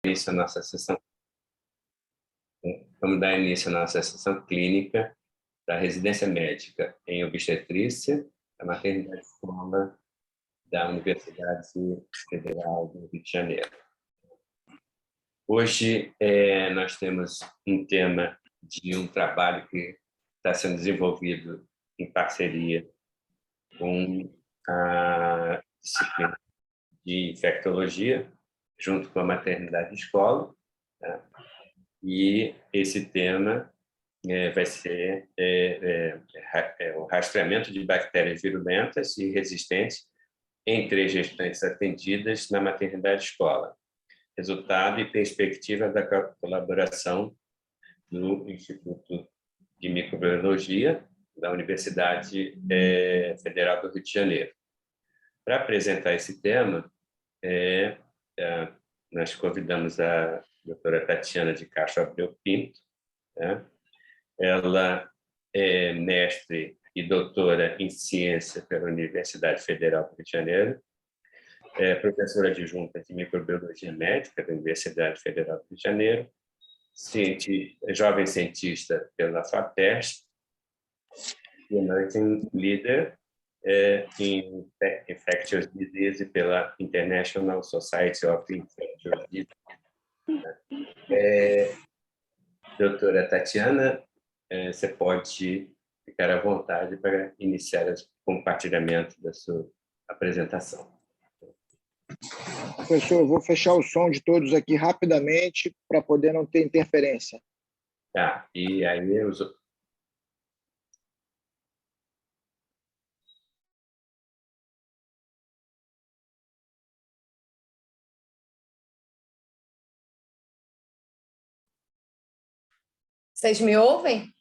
início à nossa sessão. Vamos dar início à nossa sessão clínica da residência médica em obstetrícia da maternidade escola da Universidade Federal do Rio de Janeiro. Hoje nós temos um tema de um trabalho que está sendo desenvolvido em parceria com a disciplina de infectologia, junto com a maternidade escola, tá? E esse tema vai ser o rastreamento de bactérias virulentas e resistentes em 3 gestantes atendidas na maternidade escola. Resultado e perspectiva da colaboração do Instituto de Microbiologia da Universidade Federal do Rio de Janeiro. Para apresentar esse tema, nós convidamos a doutora Tatiana de Castro Abreu Pinto, né? Ela é mestre e doutora em ciência pela Universidade Federal do Rio de Janeiro, é professora adjunta de microbiologia médica da Universidade Federal do Rio de Janeiro, jovem cientista pela FAPESP, e emerging leader em Infectious Disease pela International Society of Infectious Disease. Doutora Tatiana, você pode ficar à vontade para iniciar o compartilhamento da sua apresentação. Professor, eu vou fechar o som de todos aqui rapidamente para poder não ter interferência. Tá, e aí Vocês me ouvem?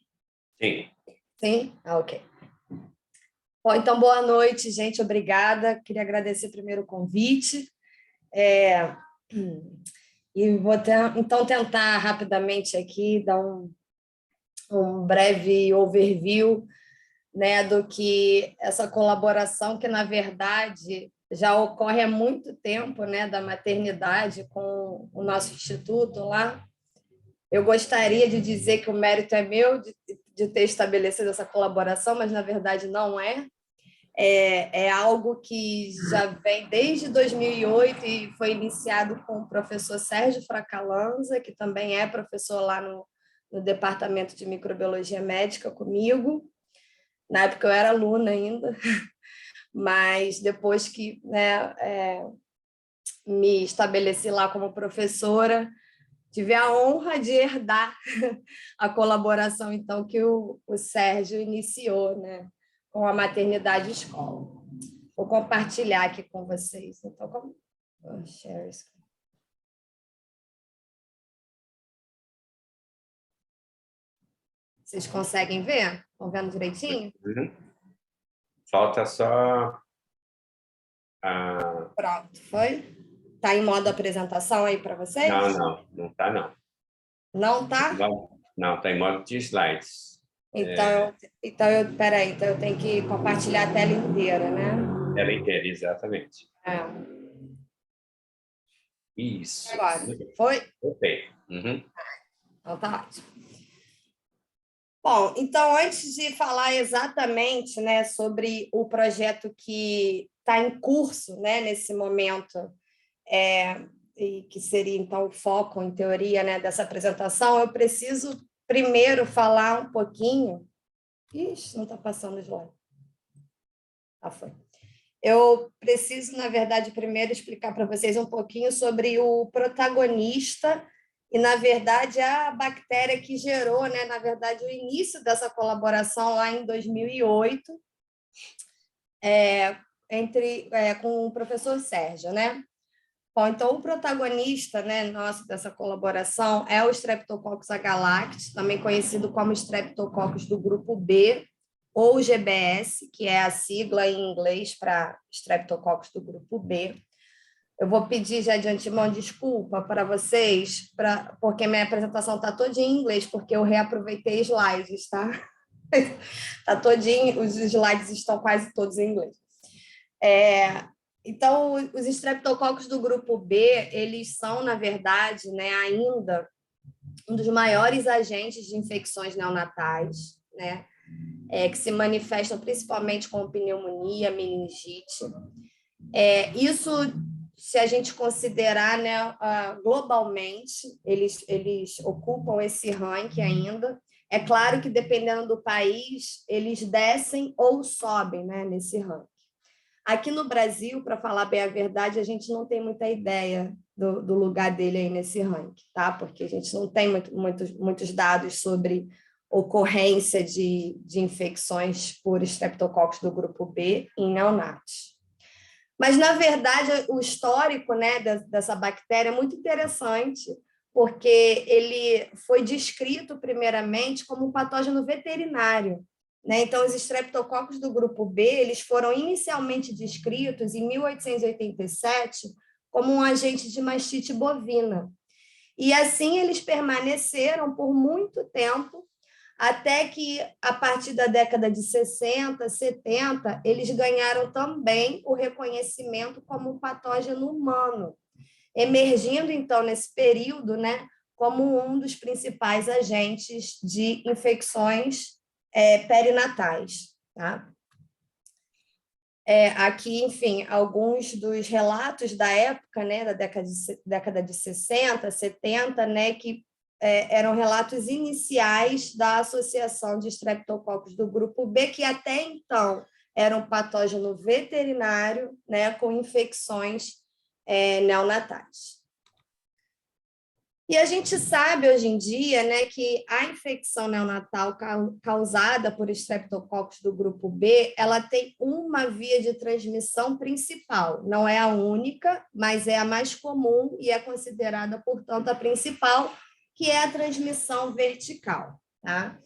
Sim. Sim? Ok. Bom, então, boa noite, gente. Obrigada. Queria agradecer primeiro o convite. E vou então tentar rapidamente aqui dar um breve overview, né, do que essa colaboração, que, na verdade, já ocorre há muito tempo, né, da maternidade com o nosso instituto lá. Eu gostaria de dizer que o mérito é meu de ter estabelecido essa colaboração, mas, na verdade, não é. É algo que já vem desde 2008 e foi iniciado com o professor Sérgio Fracalanza, que também é professor lá no Departamento de Microbiologia Médica comigo. Na época eu era aluna ainda, mas depois que, né, me estabeleci lá como professora, tive a honra de herdar a colaboração, então, que o Sérgio iniciou, né, com a maternidade escola. Vou compartilhar aqui com vocês. Então, share screen. Vocês conseguem ver? Estão vendo direitinho? Uhum. Falta só Pronto, foi? Está em modo apresentação aí para vocês? Não está não. Não está? Não, está em modo de slides. Então, peraí, então eu tenho que compartilhar a tela inteira, né? Tela inteira, exatamente. Isso. Agora, foi? Perfeito. Uhum. Então tá ótimo. Bom, então, antes de falar exatamente, né, sobre o projeto que está em curso, né, nesse momento, e que seria, então, o foco, em teoria, né, dessa apresentação, eu preciso primeiro falar um pouquinho... Ixi, não está passando o slide. Foi. Eu preciso, na verdade, primeiro explicar para vocês um pouquinho sobre o protagonista e, na verdade, a bactéria que gerou, né, na verdade, o início dessa colaboração lá em 2008, com o professor Sérgio, né? Bom, então, o protagonista, né, nosso dessa colaboração é o Streptococcus agalactis, também conhecido como Streptococcus do grupo B, ou GBS, que é a sigla em inglês para Streptococcus do grupo B. Eu vou pedir já de antemão desculpa para vocês, porque minha apresentação está todinha em inglês, porque eu reaproveitei slides, tá? Tá todinho, os slides estão quase todos em inglês. Então, os estreptococos do grupo B, eles são, na verdade, né, ainda um dos maiores agentes de infecções neonatais, né, que se manifestam principalmente com pneumonia, meningite. Isso, se a gente considerar, né, globalmente, eles ocupam esse ranking ainda. É claro que, dependendo do país, eles descem ou sobem, né, nesse ranking. Aqui no Brasil, para falar bem a verdade, a gente não tem muita ideia do lugar dele aí nesse ranking, tá? Porque a gente não tem muitos dados sobre ocorrência de infecções por estreptococos do grupo B em neonatos. Mas, na verdade, o histórico, né, dessa bactéria é muito interessante, porque ele foi descrito, primeiramente, como um patógeno veterinário, né? Então, os estreptococos do grupo B, eles foram inicialmente descritos em 1887 como um agente de mastite bovina. E assim eles permaneceram por muito tempo, até que, a partir da década de 60, 70, eles ganharam também o reconhecimento como um patógeno humano, emergindo, então, nesse período, né, como um dos principais agentes de infecções perinatais. Tá? Aqui, enfim, alguns dos relatos da época, né, da década de 60, 70, né, que eram relatos iniciais da Associação de Estreptococos do grupo B, que até então era um patógeno veterinário, né, com infecções neonatais. E a gente sabe hoje em dia, né, que a infecção neonatal causada por estreptococos do grupo B, ela tem uma via de transmissão principal. Não é a única, mas é a mais comum e é considerada, portanto, a principal, que é a transmissão vertical. Tá?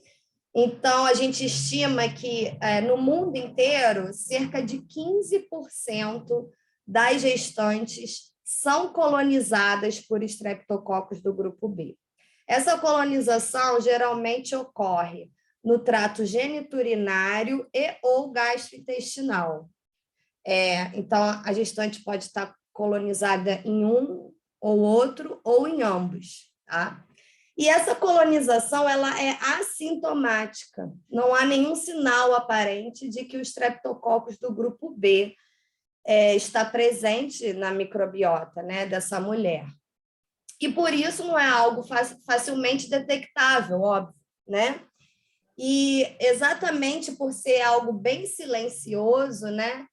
Então, a gente estima que no mundo inteiro, cerca de 15% das gestantes são colonizadas por estreptococos do grupo B. Essa colonização geralmente ocorre no trato geniturinário e ou gastrointestinal. Então, a gestante pode estar colonizada em um ou outro ou em ambos. Tá? E essa colonização ela é assintomática. Não há nenhum sinal aparente de que os estreptococos do grupo B está presente na microbiota, né, dessa mulher. E por isso não é algo facilmente detectável, óbvio, né? E exatamente por ser algo bem silencioso, né,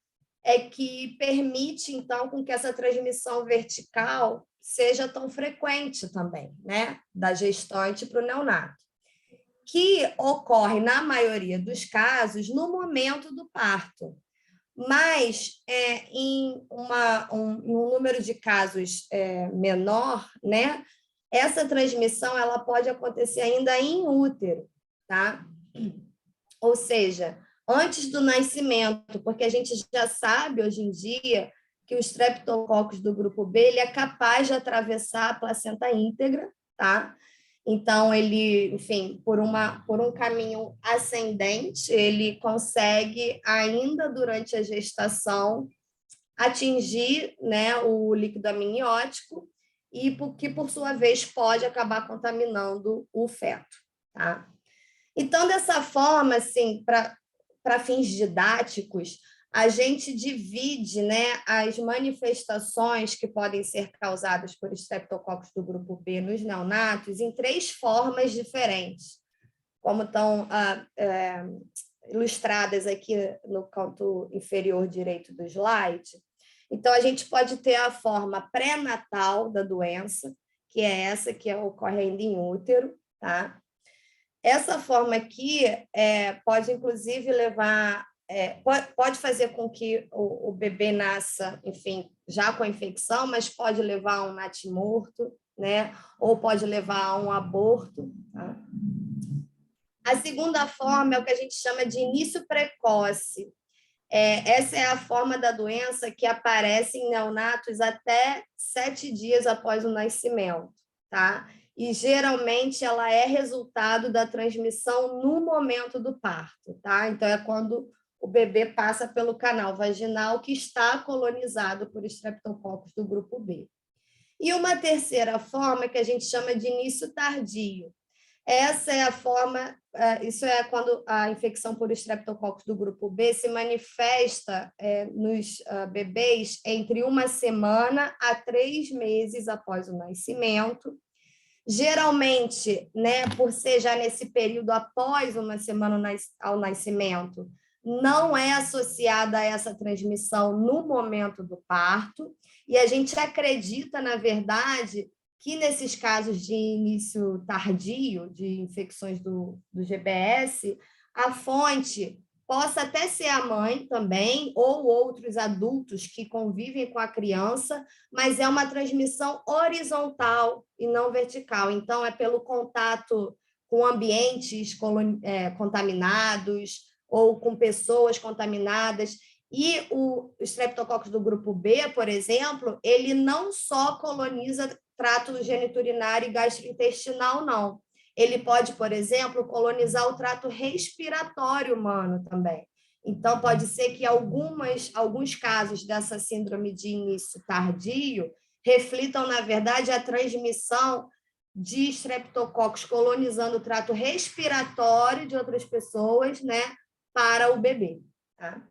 é que permite, então, com que essa transmissão vertical seja tão frequente também, né, da gestante para o neonato, que ocorre, na maioria dos casos, no momento do parto. Mas em um número de casos menor, né, essa transmissão ela pode acontecer ainda em útero, tá? Ou seja, antes do nascimento, porque a gente já sabe hoje em dia que o estreptococos do grupo B ele é capaz de atravessar a placenta íntegra, tá? Então, ele, enfim, por um caminho ascendente, ele consegue, ainda durante a gestação, atingir, né, o líquido amniótico e que, por sua vez, pode acabar contaminando o feto. Tá? Então, dessa forma, assim, para fins didáticos, a gente divide, né, as manifestações que podem ser causadas por estreptococos do grupo B nos neonatos em 3 formas diferentes, como estão ilustradas aqui no canto inferior direito do slide. Então, a gente pode ter a forma pré-natal da doença, que é essa que ocorre ainda em útero, tá? Essa forma aqui pode, inclusive, levar... pode fazer com que o bebê nasça, enfim, já com a infecção, mas pode levar a um natimorto, né? Ou pode levar a um aborto. Tá? A segunda forma é o que a gente chama de início precoce. Essa é a forma da doença que aparece em neonatos até 7 dias após o nascimento, tá? E geralmente ela é resultado da transmissão no momento do parto, tá? Então é quando o bebê passa pelo canal vaginal que está colonizado por estreptococcus do grupo B. E uma terceira forma que a gente chama de início tardio. Essa é a forma, isso é quando a infecção por estreptococcus do grupo B se manifesta nos bebês entre 1 semana a 3 meses após o nascimento. Geralmente, né, por ser já nesse período após 1 semana ao nascimento, não é associada a essa transmissão no momento do parto, e a gente acredita, na verdade, que nesses casos de início tardio, de infecções do GBS, a fonte possa até ser a mãe também, ou outros adultos que convivem com a criança, mas é uma transmissão horizontal e não vertical. Então, é pelo contato com ambientes contaminados ou com pessoas contaminadas. E o Streptococcus do grupo B, por exemplo, ele não só coloniza trato geniturinário e gastrointestinal, não. Ele pode, por exemplo, colonizar o trato respiratório humano também. Então, pode ser que alguns casos dessa síndrome de início tardio reflitam, na verdade, a transmissão de Streptococcus colonizando o trato respiratório de outras pessoas, né, para o bebê. Tá?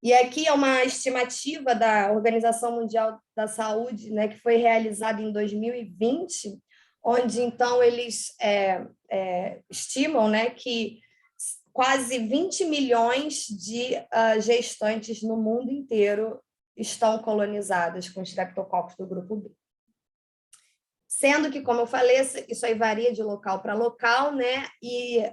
E aqui é uma estimativa da Organização Mundial da Saúde, né, que foi realizada em 2020, onde, então, eles estimam, né, que quase 20 milhões de gestantes no mundo inteiro estão colonizadas com Streptococcus do grupo B. Sendo que, como eu falei, isso aí varia de local para local, né, e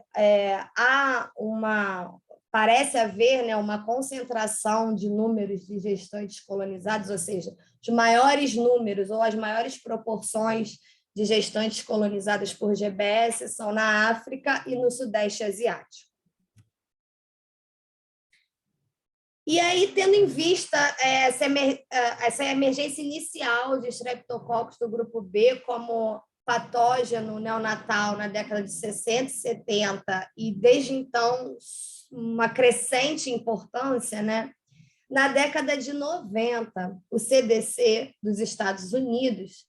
parece haver, né, uma concentração de números de gestantes colonizados, ou seja, os maiores números ou as maiores proporções de gestantes colonizadas por GBS são na África e no Sudeste Asiático. E aí, tendo em vista essa emergência inicial de Streptococcus do grupo B como patógeno neonatal na década de 60 e 70, e desde então uma crescente importância, né? Na década de 90, o CDC dos Estados Unidos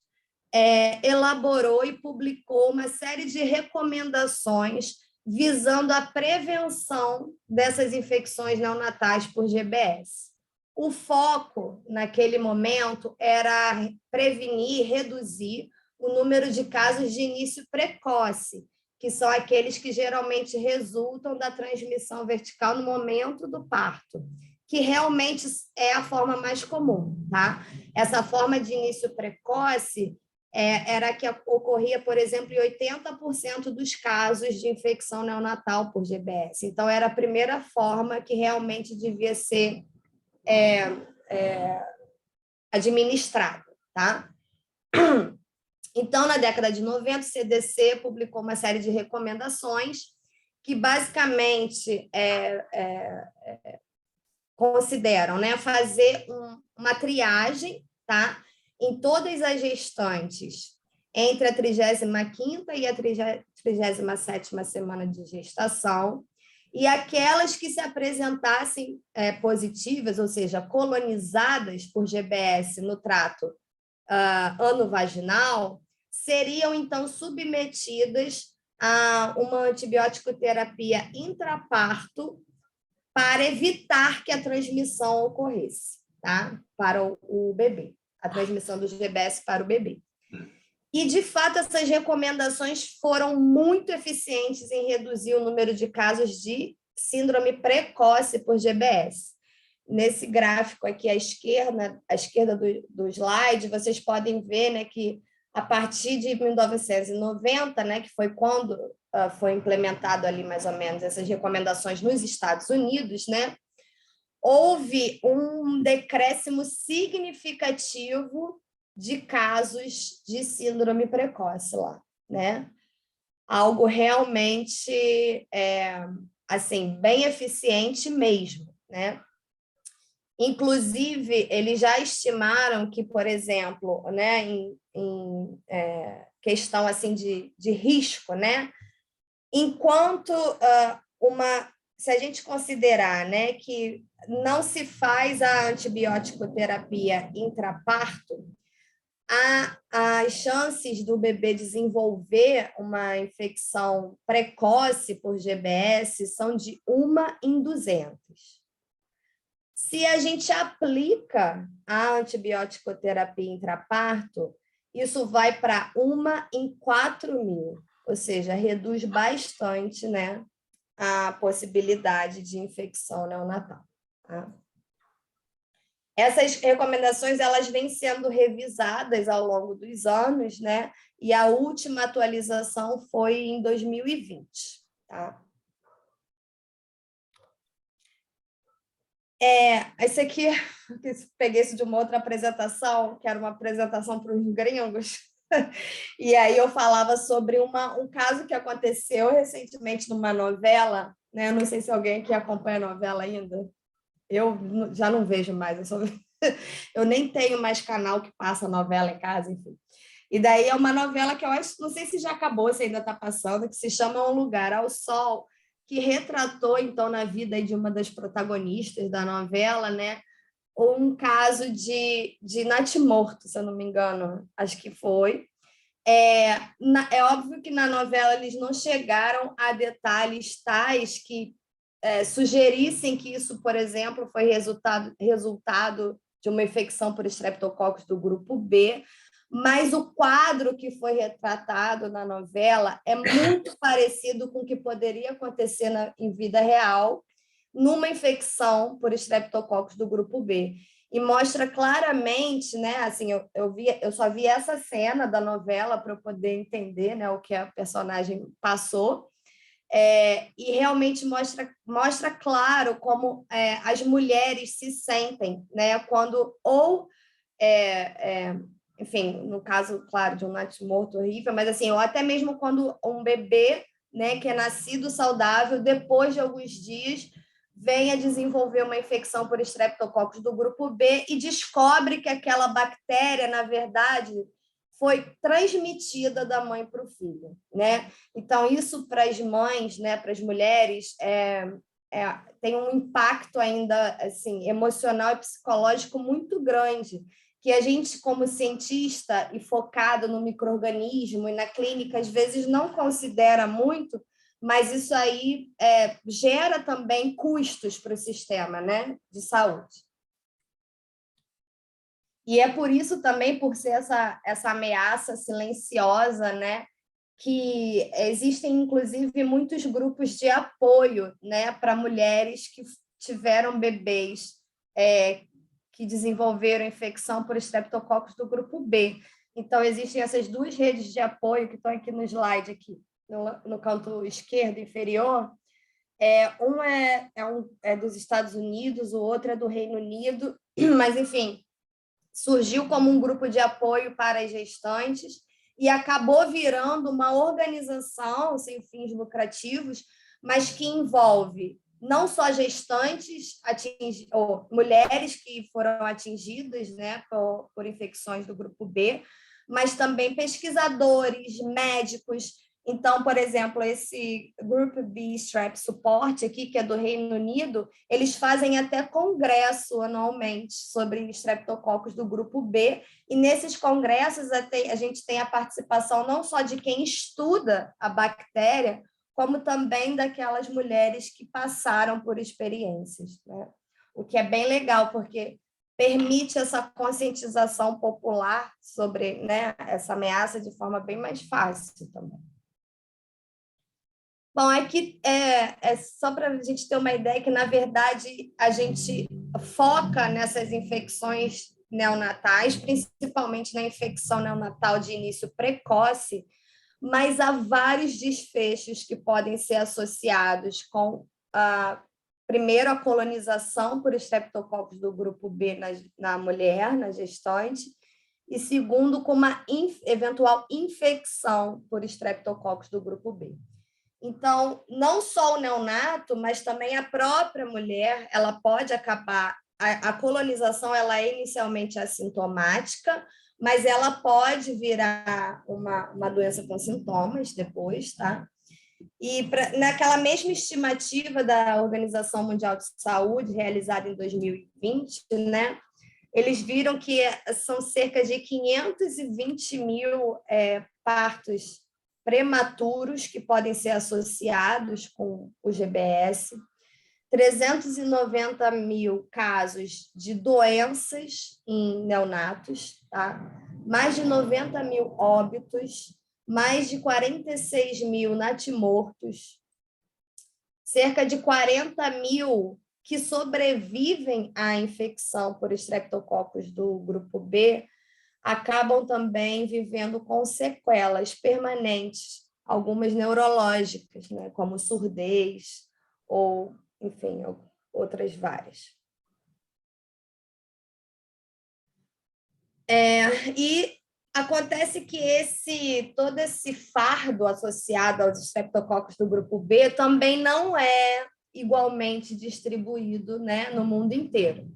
elaborou e publicou uma série de recomendações visando a prevenção dessas infecções neonatais por GBS. O foco, naquele momento, era prevenir e reduzir o número de casos de início precoce, que são aqueles que geralmente resultam da transmissão vertical no momento do parto, que realmente é a forma mais comum, tá? Essa forma de início precoce era que ocorria, por exemplo, em 80% dos casos de infecção neonatal por GBS. Então, era a primeira forma que realmente devia ser administrada, tá? Então, na década de 90, o CDC publicou uma série de recomendações que, basicamente, consideram, né, fazer uma triagem, tá, em todas as gestantes entre a 35ª e a 37ª semana de gestação, e aquelas que se apresentassem positivas, ou seja, colonizadas por GBS no trato anovaginal, seriam, então, submetidas a uma antibiótico-terapia intraparto para evitar que a transmissão ocorresse, tá? Para o bebê, a transmissão do GBS para o bebê. E, de fato, essas recomendações foram muito eficientes em reduzir o número de casos de síndrome precoce por GBS. Nesse gráfico aqui à esquerda do slide, vocês podem ver, né, que a partir de 1990, né, que foi quando foi implementado ali mais ou menos essas recomendações nos Estados Unidos, né, houve um decréscimo significativo de casos de síndrome precoce lá, né? Algo realmente assim, bem eficiente mesmo, né? Inclusive, eles já estimaram que, por exemplo, né, em questão assim de risco, né, enquanto uma se a gente considerar, né, que não se faz a antibiótico-terapia intraparto, as chances do bebê desenvolver uma infecção precoce por GBS são de 1 em 200. Se a gente aplica a antibiótico-terapia intraparto, isso vai para 1 em 4.000, ou seja, reduz bastante, né, a possibilidade de infecção neonatal. Tá? Essas recomendações elas vêm sendo revisadas ao longo dos anos, né? E a última atualização foi em 2020. Tá? Esse aqui, peguei isso de uma outra apresentação, que era uma apresentação para os gringos, e aí eu falava sobre um caso que aconteceu recentemente numa novela, né? Não sei se alguém aqui acompanha a novela ainda. Eu já não vejo mais, eu nem tenho mais canal que passa novela em casa, enfim. E daí é uma novela que eu acho, não sei se já acabou, se ainda está passando, que se chama Um Lugar ao Sol, que retratou, então, na vida de uma das protagonistas da novela, né, um caso de natimorto, se eu não me engano, acho que foi. É óbvio que na novela eles não chegaram a detalhes tais que sugerissem que isso, por exemplo, foi resultado de uma infecção por Streptococcus do grupo B, mas o quadro que foi retratado na novela é muito parecido com o que poderia acontecer em vida real numa infecção por Streptococcus do grupo B. E mostra claramente, né? Assim, eu só vi essa cena da novela para eu poder entender, né, o que a personagem passou. E realmente mostra claro como as mulheres se sentem, né, quando enfim, no caso, claro, de um natimorto horrível, mas assim, ou até mesmo quando um bebê, né, que é nascido saudável, depois de alguns dias, vem a desenvolver uma infecção por Streptococcus do grupo B e descobre que aquela bactéria, na verdade, foi transmitida da mãe para o filho, né? Então, isso para as mães, né, para as mulheres, tem um impacto ainda assim, emocional e psicológico muito grande, que a gente, como cientista e focado no micro-organismo e na clínica, às vezes não considera muito, mas isso aí gera também custos para o sistema, né, de saúde. E é por isso também, por ser essa ameaça silenciosa, né, que existem, inclusive, muitos grupos de apoio, né, para mulheres que tiveram bebês que desenvolveram infecção por Streptococcus do grupo B. Então, existem essas duas redes de apoio que estão aqui no slide, aqui, no canto esquerdo inferior. Um é dos Estados Unidos, o outro é do Reino Unido, mas, enfim, surgiu como um grupo de apoio para as gestantes e acabou virando uma organização sem fins lucrativos, mas que envolve não só gestantes, ou mulheres que foram atingidas, né, por infecções do grupo B, mas também pesquisadores, médicos. Então, por exemplo, esse Group B Strep Support aqui, que é do Reino Unido, eles fazem até congresso anualmente sobre Streptococcus do grupo B, e nesses congressos a gente tem a participação não só de quem estuda a bactéria, como também daquelas mulheres que passaram por experiências, né? O que é bem legal, porque permite essa conscientização popular sobre, né, essa ameaça de forma bem mais fácil também. Bom, aqui só para a gente ter uma ideia que, na verdade, a gente foca nessas infecções neonatais, principalmente na infecção neonatal de início precoce, mas há vários desfechos que podem ser associados com, primeiro, a colonização por Streptococcus do grupo B na mulher, na gestante, e segundo, com uma eventual infecção por Streptococcus do grupo B. Então, não só o neonato, mas também a própria mulher, ela pode acabar... A colonização ela é inicialmente assintomática, mas ela pode virar uma doença com sintomas depois, tá? E naquela mesma estimativa da Organização Mundial de Saúde, realizada em 2020, né, eles viram que são cerca de 520 mil partos prematuros que podem ser associados com o GBS, 390 mil casos de doenças em neonatos, tá? Mais de 90 mil óbitos, mais de 46 mil natimortos, cerca de 40 mil que sobrevivem à infecção por estreptococcus do grupo B, acabam também vivendo com sequelas permanentes, algumas neurológicas, né, como surdez ou, enfim, outras várias. E acontece que todo esse fardo associado aos estreptococcus do grupo B também não é igualmente distribuído, né, no mundo inteiro.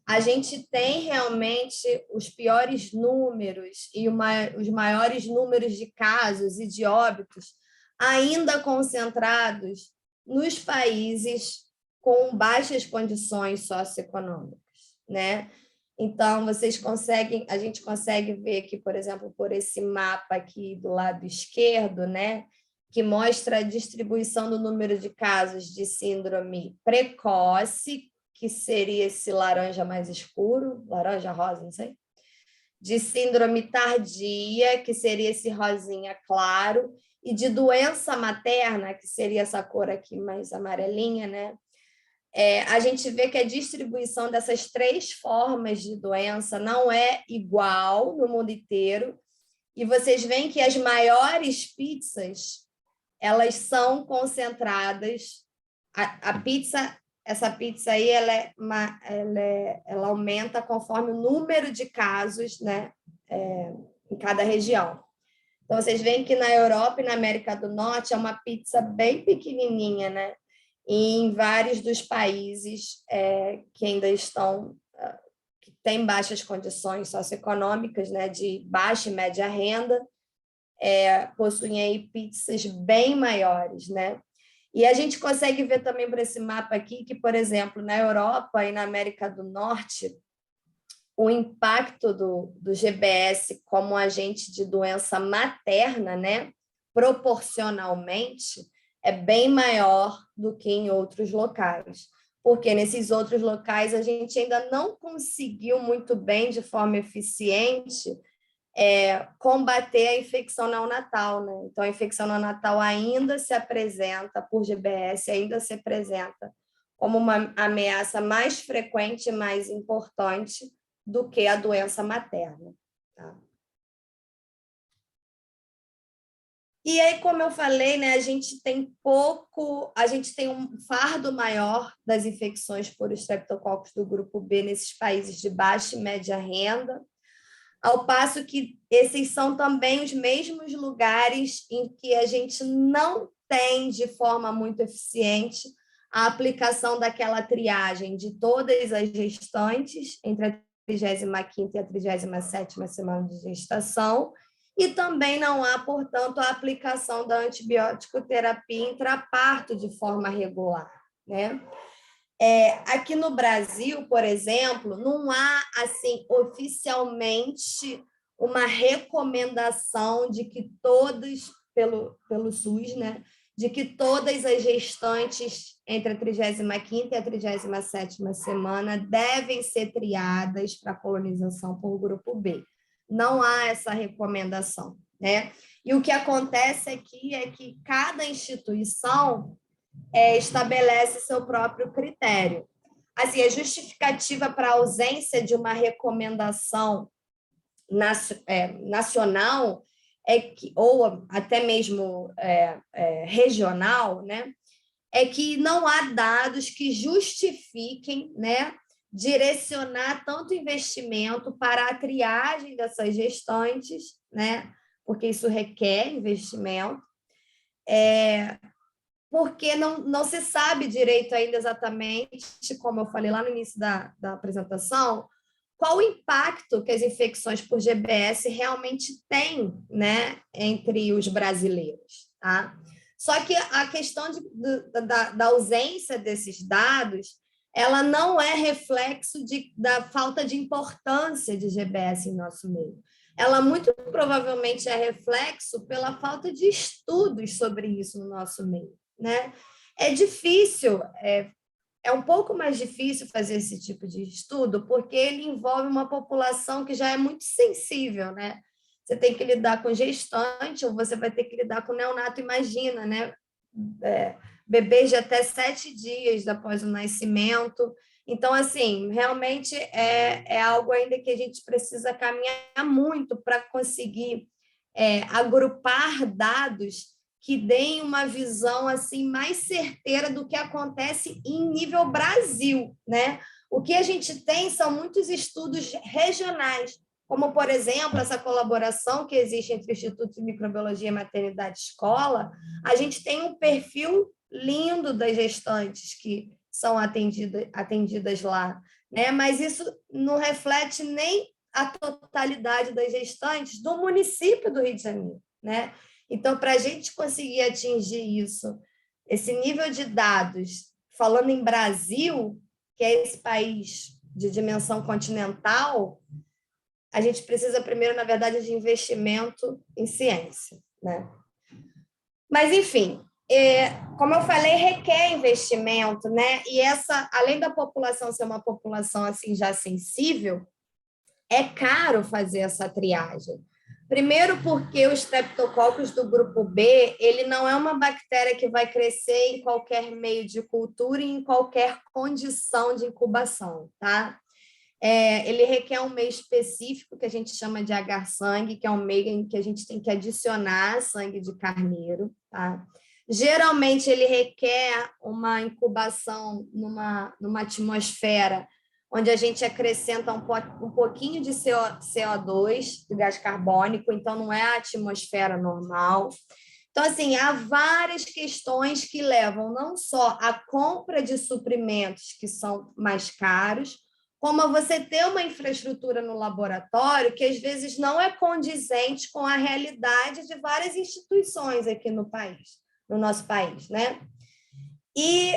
A gente tem realmente os piores números e os maiores números de casos e de óbitos ainda concentrados nos países com baixas condições socioeconômicas, né? Então, a gente consegue ver aqui, por exemplo, por esse mapa aqui do lado esquerdo, né, que mostra a distribuição do número de casos de síndrome precoce, que seria esse laranja mais escuro, laranja rosa, não sei, de síndrome tardia, que seria esse rosinha claro, e de doença materna, que seria essa cor aqui mais amarelinha, né? A gente vê que a distribuição dessas 3 formas de doença não é igual no mundo inteiro, e vocês veem que as maiores pizzas, elas são concentradas, essa pizza aí, ela aumenta conforme o número de casos, né, em cada região. Então, vocês veem que na Europa e na América do Norte é uma pizza bem pequenininha, né? E em vários dos países que ainda estão, que têm baixas condições socioeconômicas, né, de baixa e média renda, possuem aí pizzas bem maiores, né? E a gente consegue ver também por esse mapa aqui que, por exemplo, na Europa e na América do Norte, o impacto do GBS como agente de doença materna, né, proporcionalmente, é bem maior do que em outros locais. Porque nesses outros locais a gente ainda não conseguiu muito bem, de forma eficiente, combater a infecção neonatal, né? Então, a infecção neonatal ainda se apresenta, por GBS, ainda se apresenta como uma ameaça mais frequente e mais importante do que a doença materna. Tá? E aí, como eu falei, né, a gente tem um fardo maior das infecções por estreptococcus do grupo B nesses países de baixa e média renda, ao passo que esses são também os mesmos lugares em que a gente não tem, de forma muito eficiente, a aplicação daquela triagem de todas as gestantes, entre a 35ª e a 37ª semana de gestação, e também não há, portanto, a aplicação da antibiótico-terapia intraparto de forma regular, né? Aqui no Brasil, por exemplo, não há, assim, oficialmente uma recomendação de que todos, pelo SUS, né, de que todas as gestantes entre a 35ª e a 37ª semana devem ser triadas para colonização por grupo B. Não há essa recomendação, né? E o que acontece aqui é que cada instituição estabelece seu próprio critério. Assim, a justificativa para a ausência de uma recomendação nacional ou até mesmo regional, né, é que não há dados que justifiquem, né, direcionar tanto investimento para a triagem dessas gestantes, né, porque isso requer investimento, porque não se sabe direito ainda exatamente, como eu falei lá no início da apresentação, qual o impacto que as infecções por GBS realmente têm, né, entre os brasileiros. Tá? Só que a questão da ausência desses dados, ela não é reflexo da falta de importância de GBS em nosso meio. Ela muito provavelmente é reflexo pela falta de estudos sobre isso no nosso meio, né? É difícil, é um pouco mais difícil fazer esse tipo de estudo, porque ele envolve uma população que já é muito sensível, né? Você tem que lidar com gestante, ou você vai ter que lidar com neonato, imagina, né? Bebês de até 7 dias após o nascimento. Então, assim, realmente é algo ainda que a gente precisa caminhar muito para conseguir agrupar dados que deem uma visão assim mais certeira do que acontece em nível Brasil, né? O que a gente tem são muitos estudos regionais, como, por exemplo, essa colaboração que existe entre o Instituto de Microbiologia e Maternidade Escola. A gente tem um perfil lindo das gestantes que são atendidas lá, né? Mas isso não reflete nem a totalidade das gestantes do município do Rio de Janeiro, né? Então, para a gente conseguir atingir isso, esse nível de dados, falando em Brasil, que é esse país de dimensão continental, a gente precisa primeiro, na verdade, de investimento em ciência, né? Mas, enfim, como eu falei, requer investimento, né? E além da população ser uma população assim já sensível, é caro fazer essa triagem. Primeiro porque o Streptococcus do grupo B, ele não é uma bactéria que vai crescer em qualquer meio de cultura e em qualquer condição de incubação, tá? Ele requer um meio específico que a gente chama de agar-sangue, que é um meio em que a gente tem que adicionar sangue de carneiro, tá? Geralmente, ele requer uma incubação numa atmosfera onde a gente acrescenta um pouquinho de CO2, de gás carbônico, então não é a atmosfera normal. Então, assim, há várias questões que levam não só à compra de suprimentos que são mais caros, como a você ter uma infraestrutura no laboratório que às vezes não é condizente com a realidade de várias instituições aqui no nosso país, né? E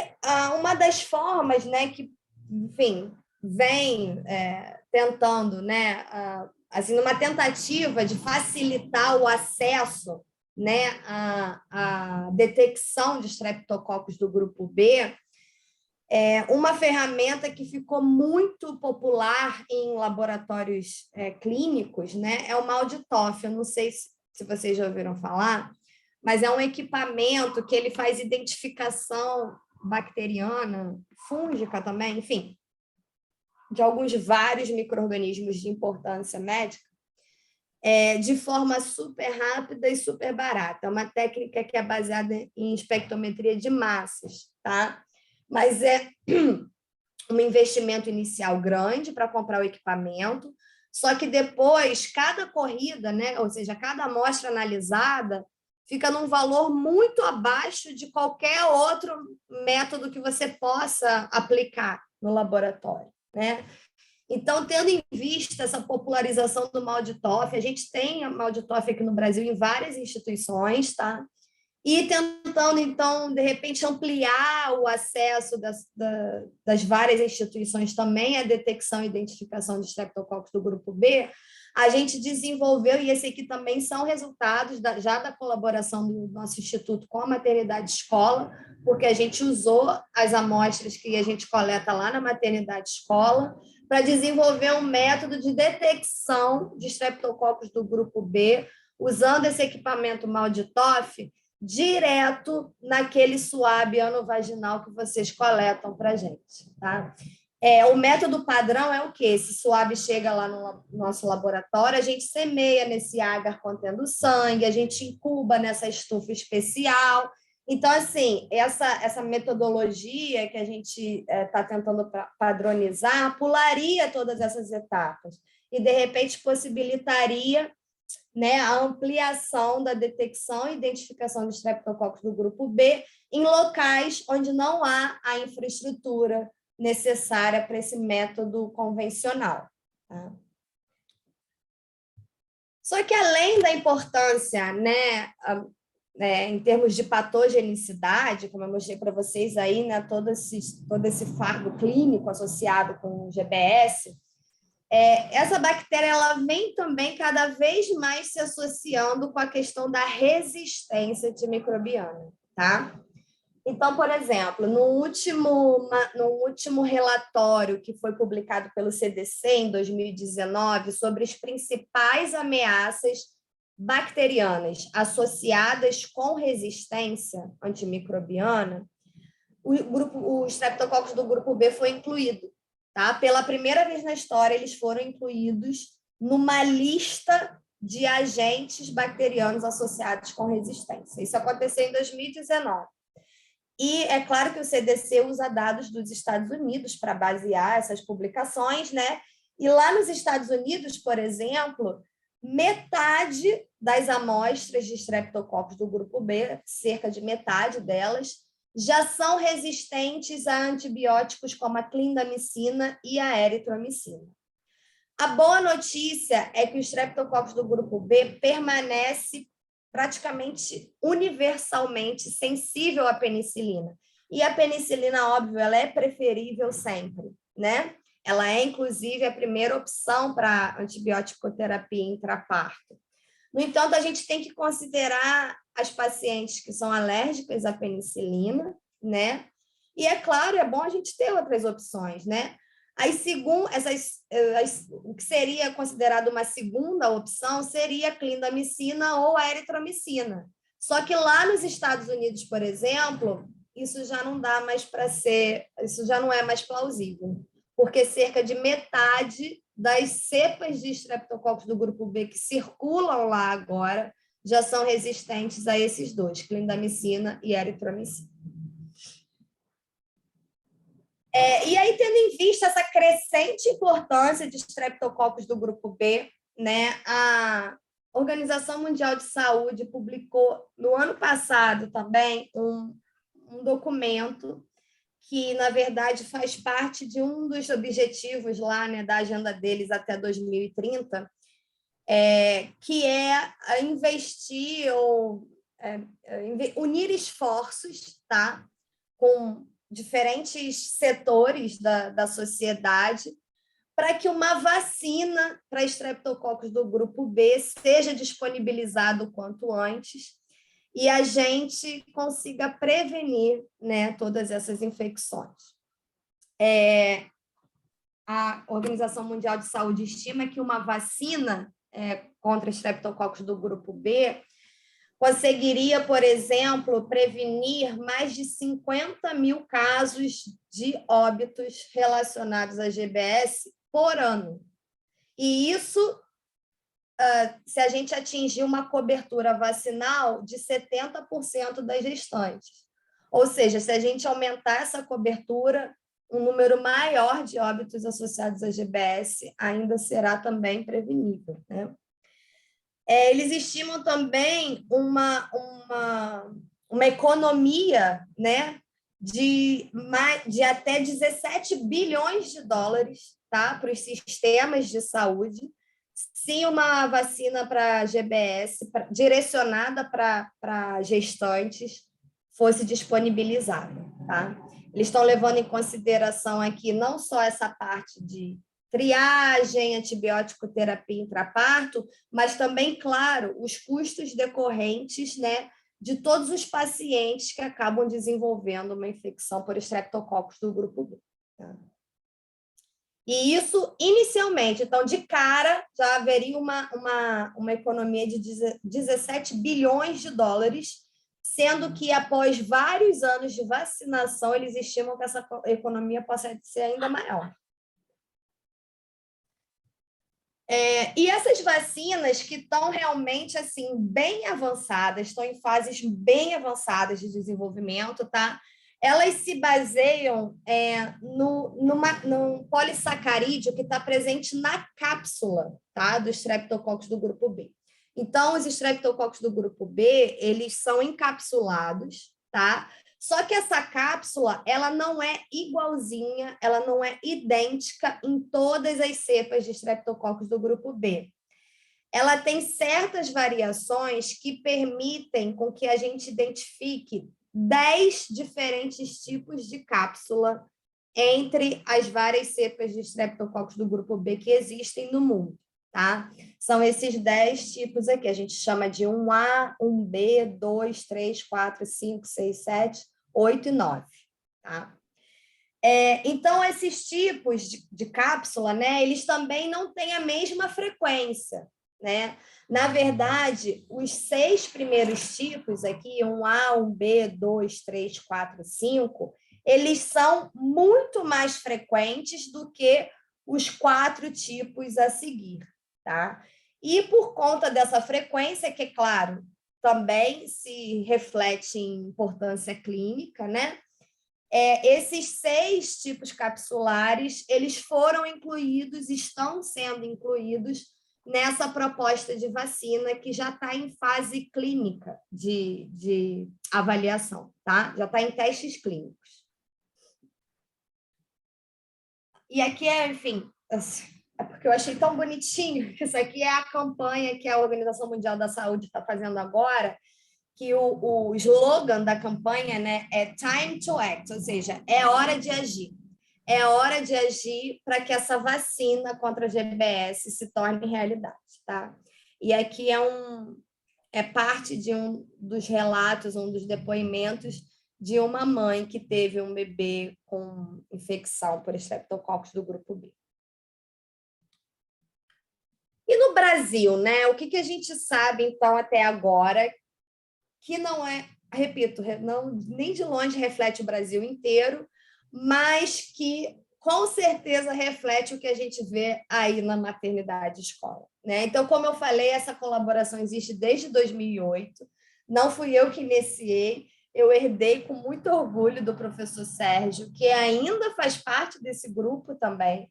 uma das formas, né, que, enfim, vem tentando, né, assim, numa tentativa de facilitar o acesso, né, à detecção de Streptococcus do grupo B, uma ferramenta que ficou muito popular em laboratórios clínicos, né, é o MALDI-TOF. Eu não sei se vocês já ouviram falar, mas é um equipamento que ele faz identificação bacteriana, fúngica também, enfim, de vários micro-organismos de importância médica, de forma super rápida e super barata. É uma técnica que é baseada em espectrometria de massas, tá? Mas é um investimento inicial grande para comprar o equipamento, só que depois, cada corrida, né, ou seja, cada amostra analisada, fica num valor muito abaixo de qualquer outro método que você possa aplicar no laboratório, né? Então, tendo em vista essa popularização do MALDI-TOF, a gente tem a MALDI-TOF aqui no Brasil em várias instituições, tá? E tentando, então, de repente, ampliar o acesso das várias instituições também à detecção e identificação de Streptococcus do grupo B, a gente desenvolveu, e esse aqui também são resultados já da colaboração do nosso instituto com a maternidade escola, porque a gente usou as amostras que a gente coleta lá na maternidade escola para desenvolver um método de detecção de Streptococcus do grupo B, usando esse equipamento MALDI-TOF direto naquele suave anovaginal que vocês coletam para a gente, tá? O método padrão é o quê? Esse suave chega lá no nosso laboratório, a gente semeia nesse agar contendo sangue, a gente incuba nessa estufa especial. Então, assim, essa metodologia que a gente está tentando padronizar pularia todas essas etapas e, de repente, possibilitaria, né, a ampliação da detecção e identificação de Streptococcus do grupo B em locais onde não há a infraestrutura necessária para esse método convencional. Tá? Só que, além da importância, né, em termos de patogenicidade, como eu mostrei para vocês aí, né, todo esse fardo clínico associado com o GBS, essa bactéria ela vem também cada vez mais se associando com a questão da resistência antimicrobiana, tá? Então, por exemplo, no último relatório que foi publicado pelo CDC em 2019 sobre as principais ameaças bacterianas associadas com resistência antimicrobiana, o Streptococcus do grupo B foi incluído. Tá? Pela primeira vez na história, eles foram incluídos numa lista de agentes bacterianos associados com resistência. Isso aconteceu em 2019. E é claro que o CDC usa dados dos Estados Unidos para basear essas publicações, né? E lá nos Estados Unidos, por exemplo, metade das amostras de Streptococcus do grupo B, cerca de metade delas, já são resistentes a antibióticos como a clindamicina e a eritromicina. A boa notícia é que o Streptococcus do grupo B permanece praticamente universalmente sensível à penicilina. E a penicilina, óbvio, ela é preferível sempre, né? Ela é, inclusive, a primeira opção para antibiótico-terapia intraparto. No entanto, a gente tem que considerar as pacientes que são alérgicas à penicilina, né? E, é claro, é bom a gente ter outras opções, né? O que seria considerado uma segunda opção seria a clindamicina ou a eritromicina. Só que lá nos Estados Unidos, por exemplo, isso já não dá mais para ser, isso já não é mais plausível, porque cerca de metade das cepas de Streptococcus do grupo B que circulam lá agora já são resistentes a esses dois, clindamicina e eritromicina. E aí, tendo em vista essa crescente importância de Streptococcus do grupo B, né, a Organização Mundial de Saúde publicou no ano passado também um documento que, na verdade, faz parte de um dos objetivos lá, né, da agenda deles até 2030, que é investir ou unir esforços, tá, com diferentes setores da sociedade para que uma vacina para Streptococcus do grupo B seja disponibilizada o quanto antes e a gente consiga prevenir, né, todas essas infecções. A Organização Mundial de Saúde estima que uma vacina contra Streptococcus do grupo B conseguiria, por exemplo, prevenir mais de 50 mil casos de óbitos relacionados à GBS por ano. E isso, se a gente atingir uma cobertura vacinal de 70% das gestantes. Ou seja, se a gente aumentar essa cobertura, um número maior de óbitos associados à GBS ainda será também prevenível, né? Eles estimam também uma economia, né, de até 17 bilhões de dólares, tá, para os sistemas de saúde, se uma vacina para GBS direcionada para gestantes fosse disponibilizada. Tá? Eles estão levando em consideração aqui não só essa parte de triagem, antibiótico terapia intraparto, mas também, claro, os custos decorrentes, né, de todos os pacientes que acabam desenvolvendo uma infecção por Streptococcus do grupo B. Tá? E isso, inicialmente, então, de cara, já haveria uma economia de 17 bilhões de dólares, sendo que, após vários anos de vacinação, eles estimam que essa economia possa ser ainda maior. E essas vacinas que estão realmente assim, bem avançadas, estão em fases bem avançadas de desenvolvimento, tá? Elas se baseiam num polissacarídeo que está presente na cápsula, tá? Do Streptococcus do grupo B. Então, os Streptococcus do grupo B, eles são encapsulados, tá? Só que essa cápsula, ela não é igualzinha, ela não é idêntica em todas as cepas de Streptococcus do grupo B. ela tem certas variações que permitem com que a gente identifique 10 diferentes tipos de cápsula entre as várias cepas de Streptococcus do grupo B que existem no mundo, tá? São esses 10 tipos aqui, a gente chama de 1A, 1B, 2, 3, 4, 5, 6, 7, 8 e 9, tá? Então, esses tipos de cápsula, né, eles também não têm a mesma frequência, né? Na verdade, os 6 primeiros tipos aqui, 1A, 1B, 2, 3, 4, 5, eles são muito mais frequentes do que os 4 tipos a seguir, tá? E por conta dessa frequência, que, é claro, também se reflete em importância clínica, né? Esses 6 tipos capsulares, eles foram incluídos, estão sendo incluídos nessa proposta de vacina que já está em fase clínica de avaliação, tá? Já está em testes clínicos. E aqui enfim, é porque eu achei tão bonitinho, que isso aqui é a campanha que a Organização Mundial da Saúde está fazendo agora, que o slogan da campanha, né, é Time to Act, ou seja, é hora de agir. É hora de agir para que essa vacina contra a GBS se torne realidade, tá? E aqui é parte de um dos relatos, um dos depoimentos de uma mãe que teve um bebê com infecção por Streptococcus do grupo B. E no Brasil, né? O que a gente sabe, então, até agora, que não repito, não, nem de longe reflete o Brasil inteiro, mas que com certeza reflete o que a gente vê aí na maternidade escola, né? Então, como eu falei, essa colaboração existe desde 2008, não fui eu que iniciei, eu herdei com muito orgulho do professor Sérgio, que ainda faz parte desse grupo também.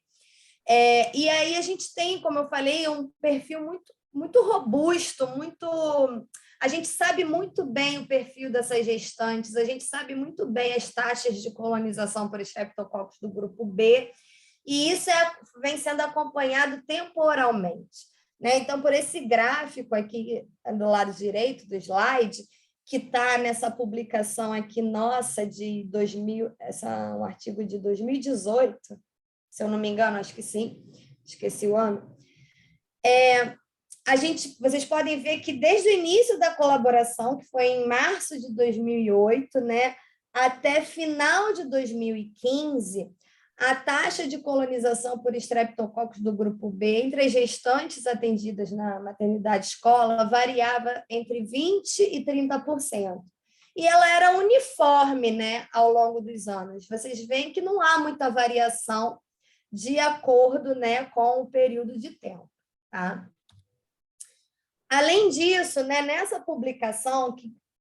E aí a gente tem, como eu falei, um perfil muito robusto, a gente sabe muito bem o perfil dessas gestantes, a gente sabe muito bem as taxas de colonização por Streptococcus do grupo B, e isso vem sendo acompanhado temporalmente, né? Então, por esse gráfico aqui do lado direito do slide, que está nessa publicação aqui nossa de 2000, um artigo de 2018, se eu não me engano, acho que sim, esqueci o ano. Vocês podem ver que desde o início da colaboração, que foi em março de 2008, né, até final de 2015, a taxa de colonização por Streptococcus do grupo B entre as gestantes atendidas na maternidade escola variava entre 20% e 30%. E ela era uniforme, né, ao longo dos anos. Vocês veem que não há muita variação de acordo, né, com o período de tempo, tá? Além disso, né, nessa publicação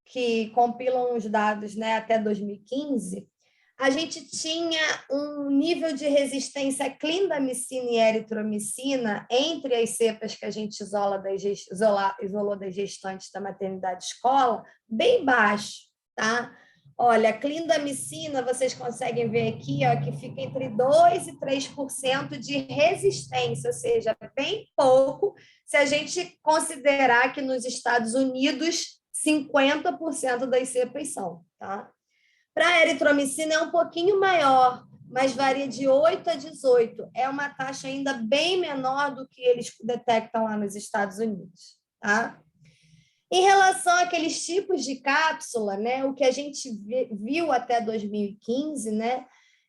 que compilam os dados, né, até 2015, a gente tinha um nível de resistência à clindamicina e eritromicina entre as cepas que a gente isolou das gestantes da maternidade escola, bem baixo, tá? Olha, a clindamicina, vocês conseguem ver aqui, ó, que fica entre 2% e 3% de resistência, ou seja, bem pouco, se a gente considerar que nos Estados Unidos 50% das cepas são, tá? Para a eritromicina é um pouquinho maior, mas varia de 8 a 18. É uma taxa ainda bem menor do que eles detectam lá nos Estados Unidos, tá? Em relação àqueles tipos de cápsula, né, o que a gente viu até 2015, né,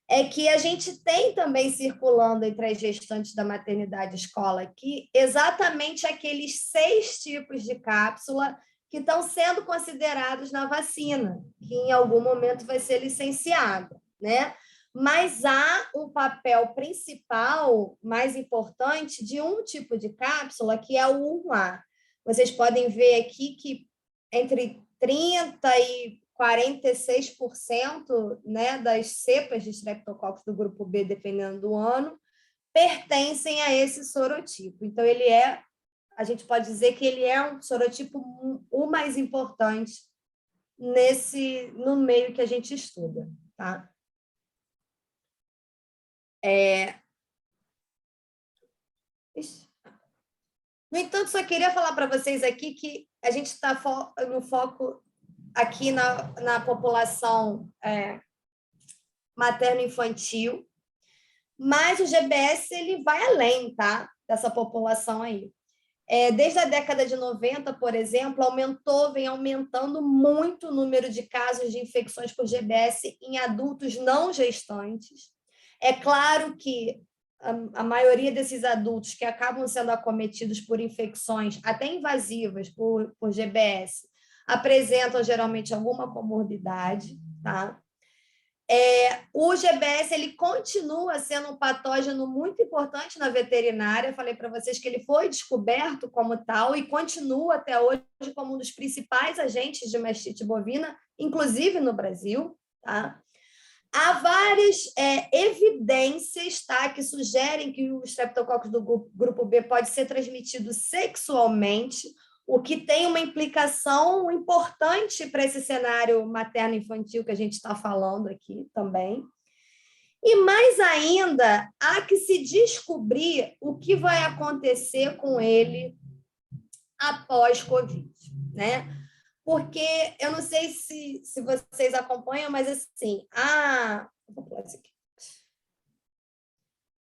é que a gente tem também circulando entre as gestantes da maternidade escola aqui exatamente aqueles 6 tipos de cápsula que estão sendo considerados na vacina, que em algum momento vai ser licenciada, né? Mas há um papel principal, mais importante, de um tipo de cápsula, que é o 1A. Vocês podem ver aqui que entre 30% e 46%, né, das cepas de Streptococcus do grupo B, dependendo do ano, pertencem a esse sorotipo. Então, a gente pode dizer que ele é um sorotipo o mais importante no meio que a gente estuda, tá? No entanto, só queria falar para vocês aqui que a gente está no foco aqui na população materno-infantil, mas o GBS ele vai além, tá? Dessa população aí. Desde a década de 90, por exemplo, vem aumentando muito o número de casos de infecções por GBS em adultos não gestantes. É claro que a maioria desses adultos que acabam sendo acometidos por infecções, até invasivas, por GBS, apresentam geralmente alguma comorbidade, tá? O GBS ele continua sendo um patógeno muito importante na veterinária. Falei para vocês que ele foi descoberto como tal e continua até hoje como um dos principais agentes de mastite bovina, inclusive no Brasil. Tá? Há várias evidências, tá, que sugerem que o Streptococcus do grupo B pode ser transmitido sexualmente, o que tem uma implicação importante para esse cenário materno-infantil que a gente está falando aqui também. E mais ainda, há que se descobrir o que vai acontecer com ele após Covid, né? Porque eu não sei se vocês acompanham, mas assim, vou pular isso aqui.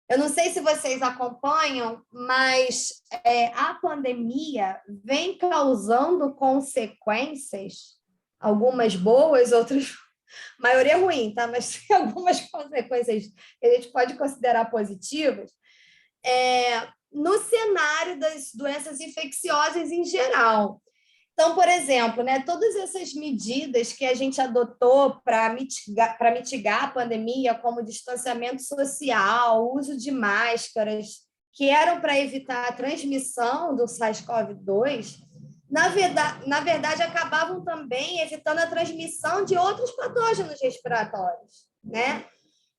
Eu não sei se vocês acompanham, mas a pandemia vem causando consequências, algumas boas, outras, maioria ruim, tá? Mas tem algumas consequências que a gente pode considerar positivas, no cenário das doenças infecciosas em geral. Então, por exemplo, né, todas essas medidas que a gente adotou para mitigar a pandemia, como distanciamento social, uso de máscaras, que eram para evitar a transmissão do SARS-CoV-2, na verdade, acabavam também evitando a transmissão de outros patógenos respiratórios, né?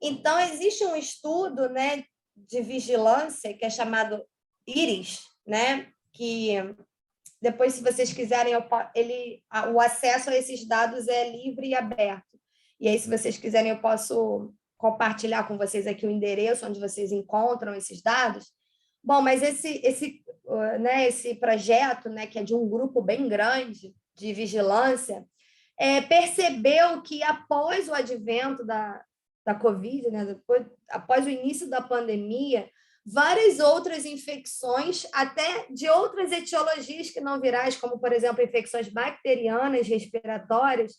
Então, existe um estudo, né, de vigilância que é chamado IRIS, né, que depois, se vocês quiserem, o acesso a esses dados é livre e aberto. E aí, se vocês quiserem, eu posso compartilhar com vocês aqui o endereço onde vocês encontram esses dados. Bom, mas esse projeto, né, que é de um grupo bem grande de vigilância, percebeu que após o advento da Covid, né, após o início da pandemia, várias outras infecções, até de outras etiologias que não virais, como, por exemplo, infecções bacterianas respiratórias,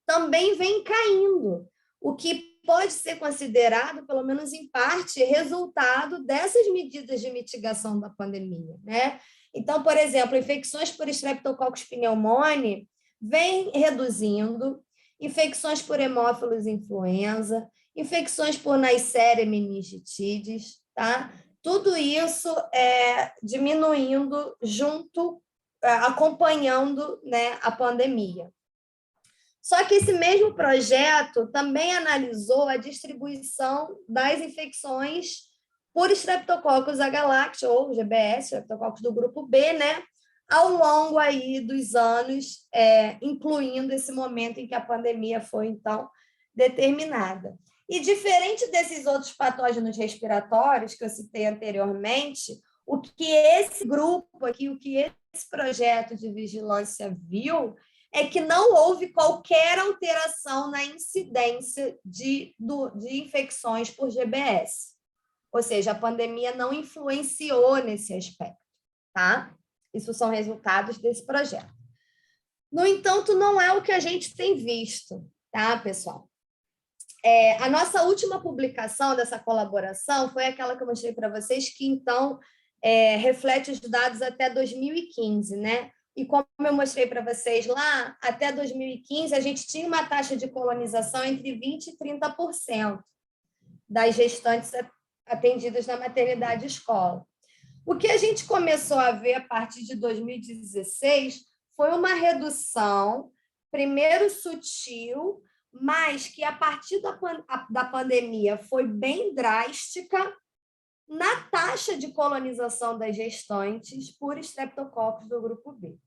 também vêm caindo, o que pode ser considerado, pelo menos em parte, resultado dessas medidas de mitigação da pandemia, né? Então, por exemplo, infecções por Streptococcus pneumoniae vêm reduzindo, infecções por hemófilos influenza, infecções por Neisseria meningitidis, tá? Tudo isso diminuindo acompanhando, né, a pandemia. Só que esse mesmo projeto também analisou a distribuição das infecções por Streptococcus agalactiae, ou GBS, Streptococcus do grupo B, né, ao longo aí dos anos, incluindo esse momento em que a pandemia foi, então, determinada. E diferente desses outros patógenos respiratórios que eu citei anteriormente, o que esse grupo aqui, o que esse projeto de vigilância viu é que não houve qualquer alteração na incidência de infecções por GBS. Ou seja, a pandemia não influenciou nesse aspecto, tá? Isso são resultados desse projeto. No entanto, não é o que a gente tem visto, tá, pessoal? A nossa última publicação dessa colaboração foi aquela que eu mostrei para vocês, que, então, reflete os dados até 2015, né? E como eu mostrei para vocês lá, até 2015, a gente tinha uma taxa de colonização entre 20% e 30% das gestantes atendidas na maternidade e escola. O que a gente começou a ver a partir de 2016 foi uma redução, primeiro sutil, mas que, a partir da pandemia, foi bem drástica na taxa de colonização das gestantes por Streptococcus do grupo B.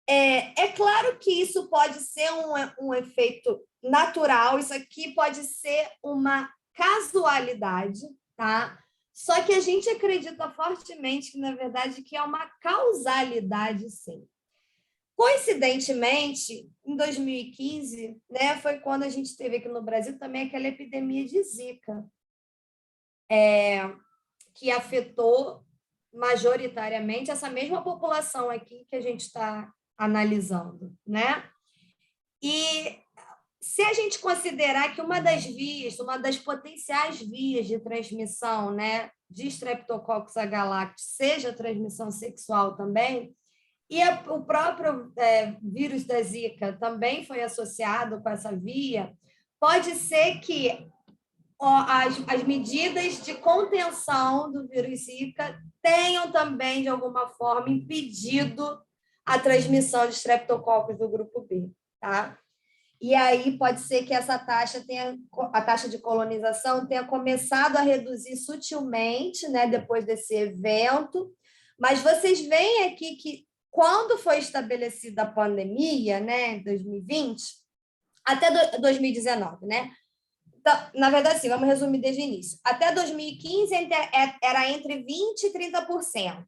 É claro que isso pode ser um efeito natural, isso aqui pode ser uma casualidade, tá? Só que a gente acredita fortemente que, na verdade, que é uma causalidade, sim. Coincidentemente, em 2015, né, foi quando a gente teve aqui no Brasil também aquela epidemia de Zika, que afetou majoritariamente essa mesma população aqui que a gente está analisando, né? E se a gente considerar que uma das potenciais vias de transmissão, né, de Streptococcus agalactis seja a transmissão sexual também, e o próprio vírus da Zika também foi associado com essa via, pode ser que as medidas de contenção do vírus Zika tenham também, de alguma forma, impedido a transmissão de Streptococcus do grupo B, tá? E aí pode ser que essa taxa a taxa de colonização tenha começado a reduzir sutilmente, né, depois desse evento, mas vocês veem aqui que quando foi estabelecida a pandemia, né, em 2020, até 2019, né? Então, na verdade, sim, vamos resumir desde o início. Até 2015 era entre 20% e 30%.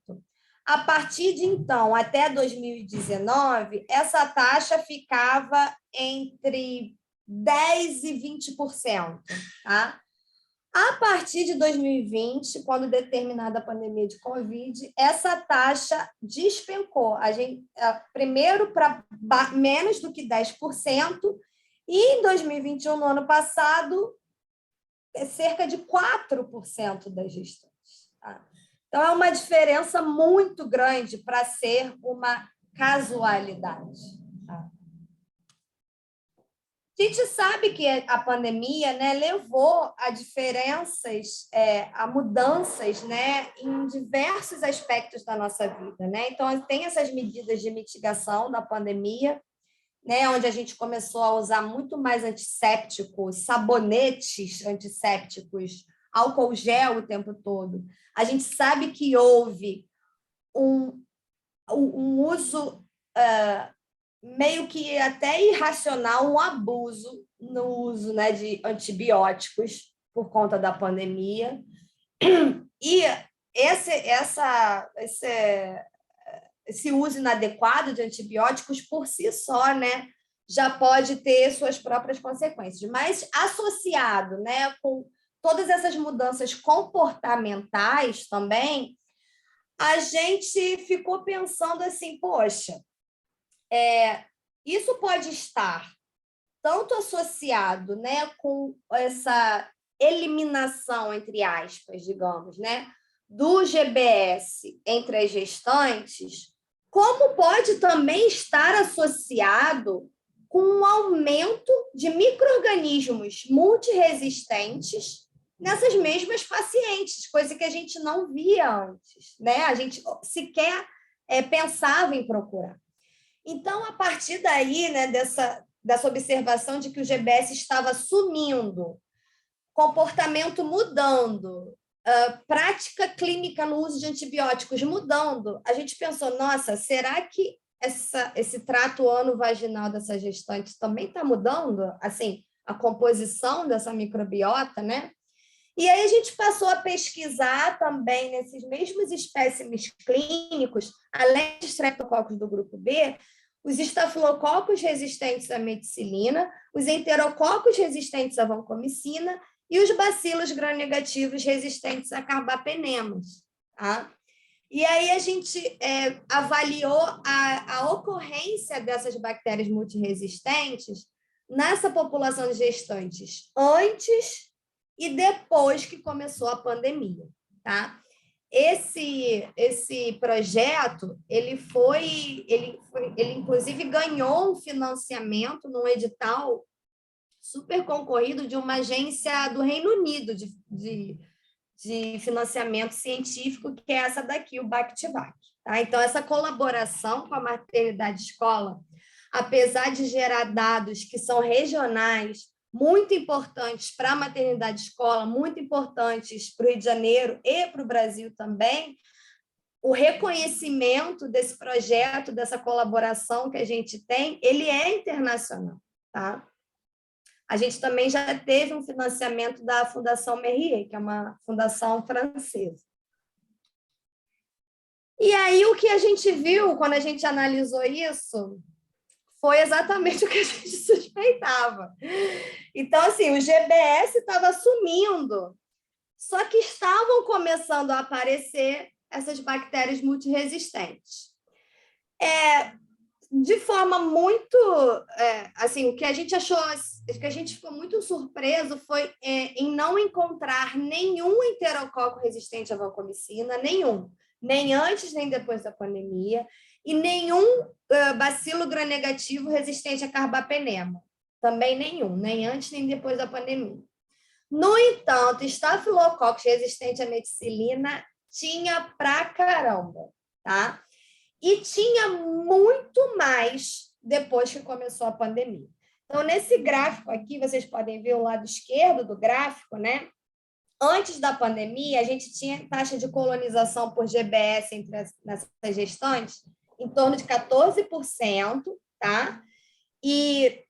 A partir de então, até 2019, essa taxa ficava entre 10% e 20%. Tá? A partir de 2020, quando determinada a pandemia de Covid, essa taxa despencou. Primeiro para menos do que 10%, e em 2021, no ano passado, cerca de 4% das gestantes. Tá? Então, é uma diferença muito grande para ser uma casualidade. Tá? A gente sabe que a pandemia, né, levou a diferenças, a mudanças, né, em diversos aspectos da nossa vida. Né? Então, tem essas medidas de mitigação da pandemia, né, onde a gente começou a usar muito mais antissépticos, sabonetes antissépticos, álcool gel o tempo todo. A gente sabe que houve um uso meio que até irracional, um abuso no uso, né, de antibióticos por conta da pandemia. E esse uso inadequado de antibióticos por si só, né, já pode ter suas próprias consequências. Mas associado, né, com todas essas mudanças comportamentais também, a gente ficou pensando assim, poxa, isso pode estar tanto associado, né, com essa eliminação, entre aspas, digamos, né, do GBS entre as gestantes, como pode também estar associado com um aumento de micro-organismos multiresistentes nessas mesmas pacientes, coisa que a gente não via antes, né? A gente sequer pensava em procurar. Então, a partir daí, né, dessa observação de que o GBS estava sumindo, comportamento mudando, prática clínica no uso de antibióticos mudando, a gente pensou, nossa, será que esse trato ano-vaginal dessa gestante também está mudando? Assim, a composição dessa microbiota, né? E aí a gente passou a pesquisar também nesses mesmos espécimes clínicos, além de Streptococcus do grupo B, os estafilococos resistentes à meticilina, os enterococos resistentes à vancomicina e os bacilos gram-negativos resistentes a carbapenemas. Tá? E aí a gente avaliou a ocorrência dessas bactérias multiresistentes nessa população de gestantes antes e depois que começou a pandemia. Tá? Esse projeto, ele inclusive ganhou um financiamento num edital super concorrido de uma agência do Reino Unido de financiamento científico, que é essa daqui, o Bactivac. Tá? Então, essa colaboração com a maternidade escola, apesar de gerar dados que são regionais, muito importantes para a maternidade escola, muito importantes para o Rio de Janeiro e para o Brasil também, o reconhecimento desse projeto, dessa colaboração que a gente tem, ele é internacional. Tá? a gente também já teve um financiamento da Fundação Merrier, que é uma fundação francesa. E aí, o que a gente viu quando a gente analisou isso foi exatamente o que a gente suspeitava. Então, assim, o GBS estava sumindo, só que estavam começando a aparecer essas bactérias multiresistentes. De forma muito... assim, o que a gente achou, o que a gente ficou muito surpreso foi em não encontrar nenhum enterococo resistente à vancomicina, nenhum, nem antes nem depois da pandemia, e nenhum bacilo gram-negativo resistente a carbapenema, também nenhum, nem antes nem depois da pandemia. No entanto, estafilococcus resistente à meticilina tinha pra caramba, tá? E tinha muito mais depois que começou a pandemia. Então, nesse gráfico aqui, vocês podem ver o lado esquerdo do gráfico, né? Antes da pandemia, a gente tinha taxa de colonização por GBS entre nessas gestantes em torno de 14%, tá? E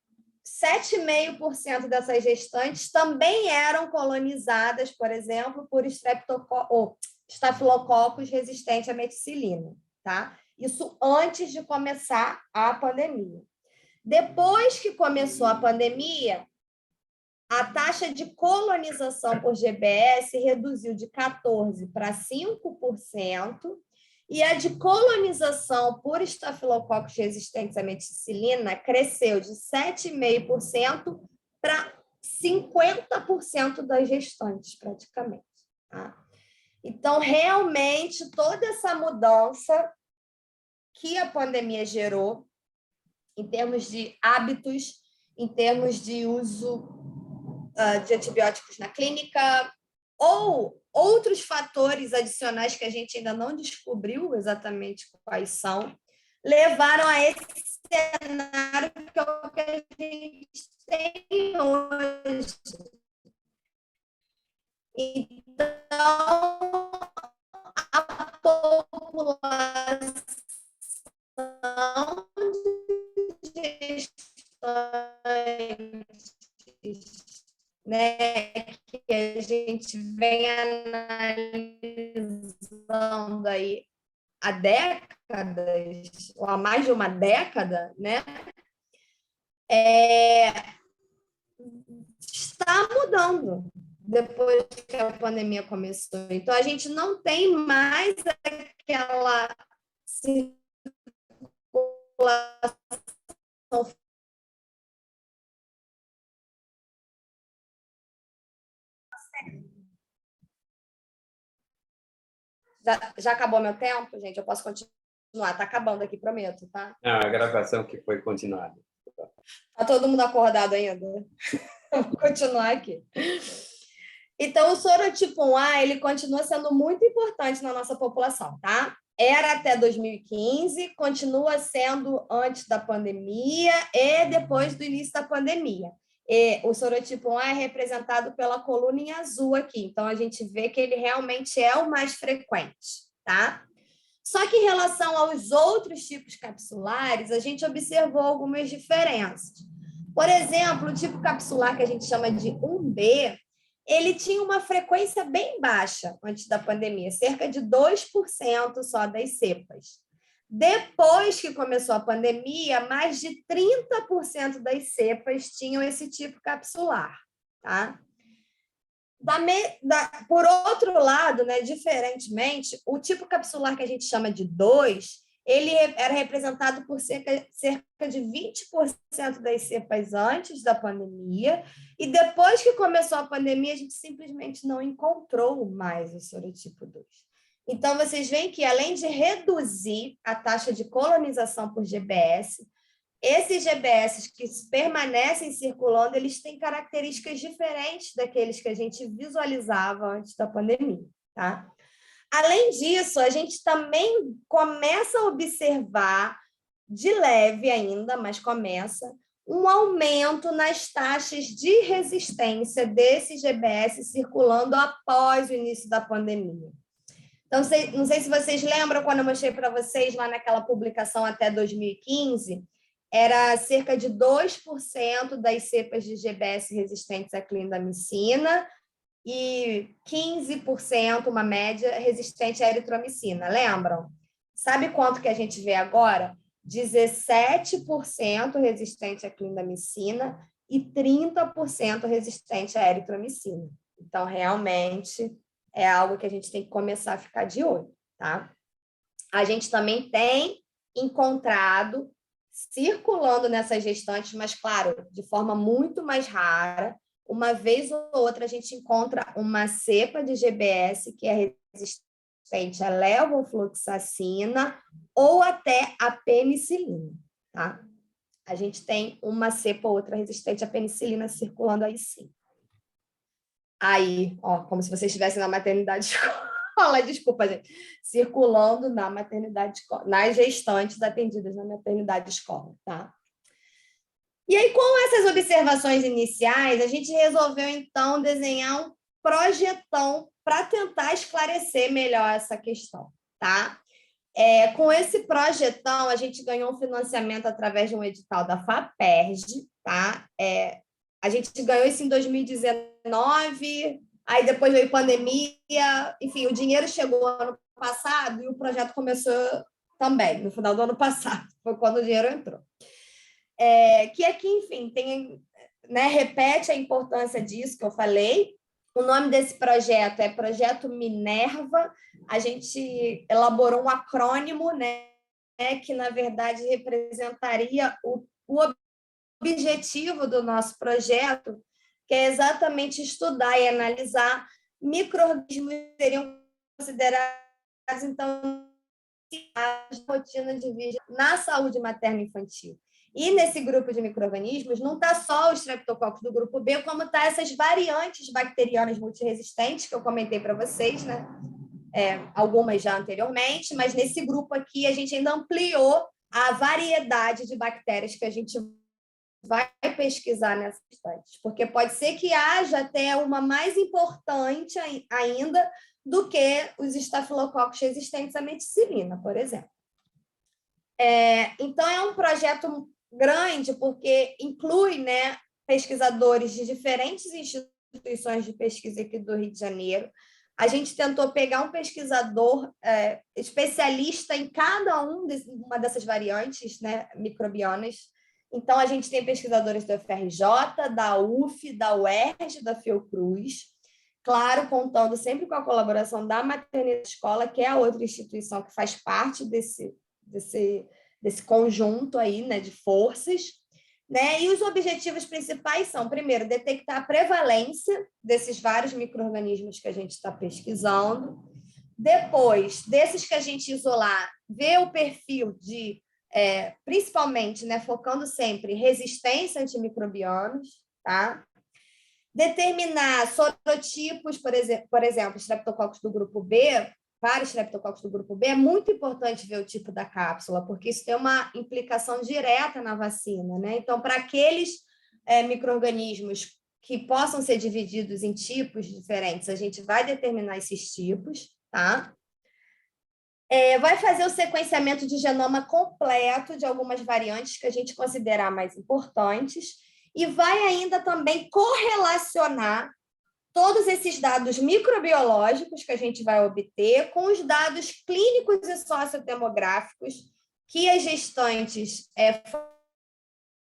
7,5% dessas gestantes também eram colonizadas, por exemplo, por estafilococcus resistente à meticilina, tá? Isso antes de começar a pandemia. Depois que começou a pandemia, a taxa de colonização por GBS reduziu de 14% para 5%, e a de colonização por estafilococcus resistentes à meticilina cresceu de 7,5% para 50% das gestantes, praticamente. Tá? Então, realmente, toda essa mudança que a pandemia gerou, em termos de hábitos, em termos de uso de antibióticos na clínica, ou outros fatores adicionais que a gente ainda não descobriu exatamente quais são, levaram a esse cenário que é o que a gente tem hoje. Então, a população de gestantes, né, que a gente vem analisando aí há décadas, ou há mais de uma década, né, está mudando depois que a pandemia começou. Então, a gente não tem mais aquela circulação. Já acabou meu tempo, gente? Eu posso continuar? Está acabando aqui, prometo, tá? Não, a gravação que foi continuada. Está todo mundo acordado ainda? Vou continuar aqui. Então, o sorotipo 1A, ele continua sendo muito importante na nossa população, tá? Era até 2015, continua sendo antes da pandemia e depois do início da pandemia. E o sorotipo 1A é representado pela coluna em azul aqui, então a gente vê que ele realmente é o mais frequente, tá? Só que em relação aos outros tipos capsulares, a gente observou algumas diferenças. Por exemplo, o tipo capsular que a gente chama de 1B, ele tinha uma frequência bem baixa antes da pandemia, cerca de 2% só das cepas. Depois que começou a pandemia, mais de 30% das cepas tinham esse tipo capsular, tá? Por outro lado, né, diferentemente, o tipo capsular que a gente chama de 2, ele era representado por cerca de 20% das cepas antes da pandemia, e depois que começou a pandemia, a gente simplesmente não encontrou mais o sorotipo 2. Então, vocês veem que, além de reduzir a taxa de colonização por GBS, esses GBS que permanecem circulando, eles têm características diferentes daqueles que a gente visualizava antes da pandemia, tá? Além disso, a gente também começa a observar, de leve ainda, mas começa, um aumento nas taxas de resistência desses GBS circulando após o início da pandemia. Então, não sei se vocês lembram quando eu mostrei para vocês lá naquela publicação até 2015, era cerca de 2% das cepas de GBS resistentes à clindamicina e 15%, uma média, resistente à eritromicina. Lembram? Sabe quanto que a gente vê agora? 17% resistente à clindamicina e 30% resistente à eritromicina. Então, realmente, é algo que a gente tem que começar a ficar de olho, tá? A gente também tem encontrado, circulando nessas gestantes, mas, claro, de forma muito mais rara, uma vez ou outra a gente encontra uma cepa de GBS que é resistente à levofloxacina ou até à penicilina, tá? A gente tem uma cepa ou outra resistente à penicilina circulando aí sim. Aí, ó, como se vocês estivessem na maternidade escola, desculpa, gente, circulando na maternidade escola, nas gestantes atendidas na maternidade escola, tá? E aí, com essas observações iniciais, a gente resolveu, então, desenhar um projetão para tentar esclarecer melhor essa questão, tá? Com esse projetão, a gente ganhou um financiamento através de um edital da FAPERJ, tá? A gente ganhou isso em 2019, aí depois veio pandemia, enfim, o dinheiro chegou ano passado e o projeto começou também, no final do ano passado, foi quando o dinheiro entrou. Que aqui, enfim, tem, né, repete a importância disso que eu falei. O nome desse projeto é Projeto Minerva. A gente elaborou um acrônimo, né, que, na verdade, representaria o objetivo do nosso projeto, que é exatamente estudar e analisar micro-organismos que seriam considerados, então, a rotina de vigilância na saúde materno-infantil. E nesse grupo de micro-organismos não está só o Streptococcus do grupo B, como está essas variantes bacterianas multiresistentes que eu comentei para vocês, né? Algumas já anteriormente, mas nesse grupo aqui a gente ainda ampliou a variedade de bactérias que a gente vai pesquisar nessas estantes, porque pode ser que haja até uma mais importante ainda do que os estafilococos resistentes à meticilina, por exemplo. Então, é um projeto grande, porque inclui, né, pesquisadores de diferentes instituições de pesquisa aqui do Rio de Janeiro. A gente tentou pegar um pesquisador especialista em cada uma dessas variantes, né, microbianas. Então, a gente tem pesquisadores do UFRJ, da UF, da UERJ, da Fiocruz, claro, contando sempre com a colaboração da Maternidade Escola, que é a outra instituição que faz parte desse conjunto aí, né, de forças, né? E os objetivos principais são, primeiro, detectar a prevalência desses vários micro-organismos que a gente está pesquisando. Depois, desses que a gente isolar, ver o perfil de, principalmente, né, focando sempre resistência a antimicrobianos, tá? Determinar sorotipos, por exemplo, Streptococcus do grupo B, para Streptococcus do grupo B, é muito importante ver o tipo da cápsula, porque isso tem uma implicação direta na vacina, né? Então, para aqueles micro-organismos que possam ser divididos em tipos diferentes, a gente vai determinar esses tipos, tá? Vai fazer o sequenciamento de genoma completo de algumas variantes que a gente considerar mais importantes e vai ainda também correlacionar todos esses dados microbiológicos que a gente vai obter com os dados clínicos e sociodemográficos que as gestantes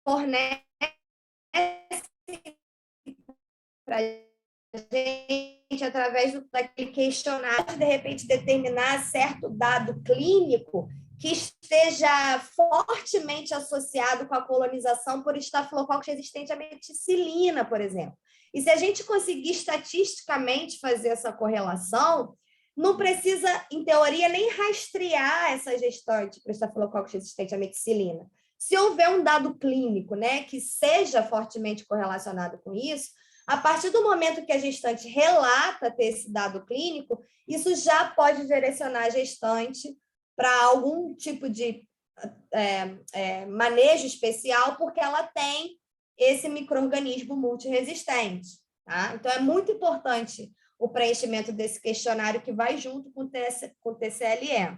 fornecem para a gente através daquele questionário, de repente determinar certo dado clínico que esteja fortemente associado com a colonização por estafilococcus resistente à meticilina, por exemplo. E se a gente conseguir estatisticamente fazer essa correlação, não precisa, em teoria, nem rastrear essa gestante para estafilococcus resistente à meticilina. Se houver um dado clínico, né, que seja fortemente correlacionado com isso, a partir do momento que a gestante relata ter esse dado clínico, isso já pode direcionar a gestante para algum tipo de manejo especial, porque ela tem esse micro-organismo multiresistente. Tá? Então, é muito importante o preenchimento desse questionário que vai junto com o TCLE.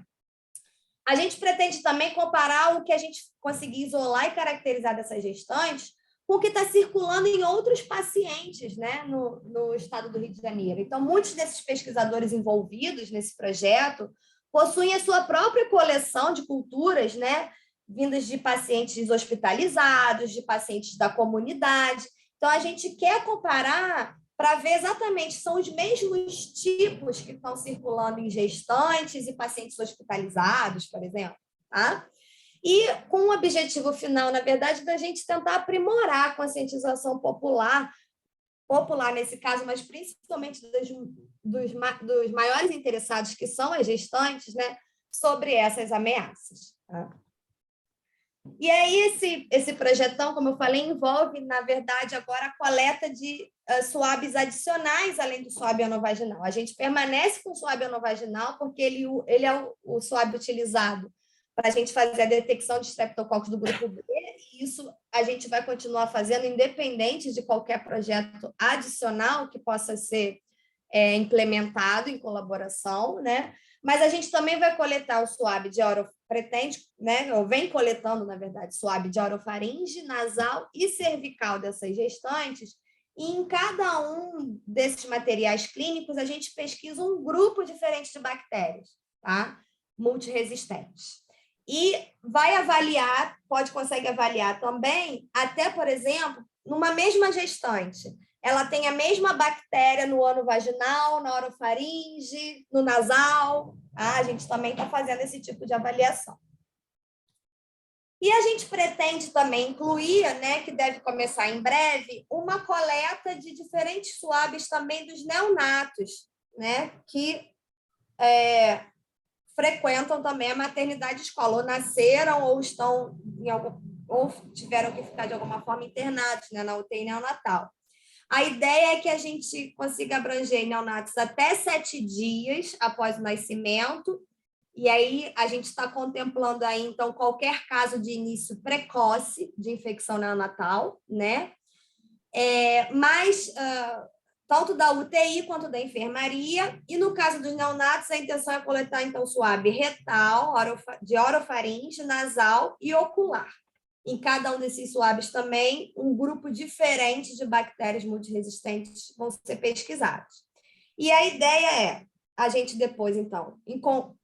A gente pretende também comparar o que a gente conseguir isolar e caracterizar dessas gestantes com o que está circulando em outros pacientes, né, no estado do Rio de Janeiro. Então, muitos desses pesquisadores envolvidos nesse projeto possuem a sua própria coleção de culturas, né, vindas de pacientes hospitalizados, de pacientes da comunidade. Então, a gente quer comparar para ver exatamente se são os mesmos tipos que estão circulando em gestantes e pacientes hospitalizados, por exemplo, tá? E com o objetivo final, na verdade, da gente tentar aprimorar a conscientização popular nesse caso, mas principalmente dos maiores interessados, que são as gestantes, né, sobre essas ameaças. Tá? E aí esse projetão, como eu falei, envolve, na verdade, agora a coleta de swabs adicionais, além do swab anovaginal. A gente permanece com o swab anovaginal porque ele é o swab utilizado para a gente fazer a detecção de streptococcus do grupo B, e isso a gente vai continuar fazendo independente de qualquer projeto adicional que possa ser implementado em colaboração, né? Mas a gente também vai coletar o swab de né? Ou vem coletando, na verdade, swab de orofaringe, nasal e cervical dessas gestantes, e em cada um desses materiais clínicos a gente pesquisa um grupo diferente de bactérias, tá? Multiresistentes. E vai avaliar, consegue avaliar também, até, por exemplo, numa mesma gestante, ela tem a mesma bactéria no ano vaginal, na orofaringe, no nasal. Tá? A gente também está fazendo esse tipo de avaliação. E a gente pretende também incluir, né, que deve começar em breve, uma coleta de diferentes swabs também dos neonatos, né, que frequentam também a maternidade escola, ou nasceram ou estão ou tiveram que ficar de alguma forma internados, né, na UTI neonatal. A ideia é que a gente consiga abranger neonatos até 7 dias após o nascimento, e aí a gente está contemplando aí, então, qualquer caso de início precoce de infecção neonatal, né? Mas tanto da UTI quanto da enfermaria, e no caso dos neonatos, a intenção é coletar, então, swab retal, de orofaringe, nasal e ocular. Em cada um desses swabs também, um grupo diferente de bactérias multiresistentes vão ser pesquisados. E a ideia é a gente depois, então,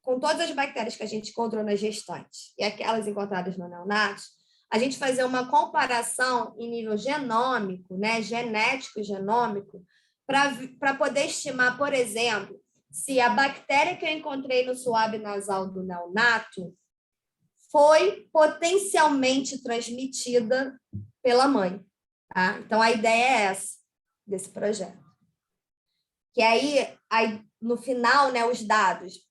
com todas as bactérias que a gente encontrou nas gestantes e aquelas encontradas no neonatos, a gente fazer uma comparação em nível genômico, né, genético e genômico, para poder estimar, por exemplo, se a bactéria que eu encontrei no swab nasal do neonato foi potencialmente transmitida pela mãe. Tá? Então, a ideia é essa, desse projeto. Que aí no final, né, os dados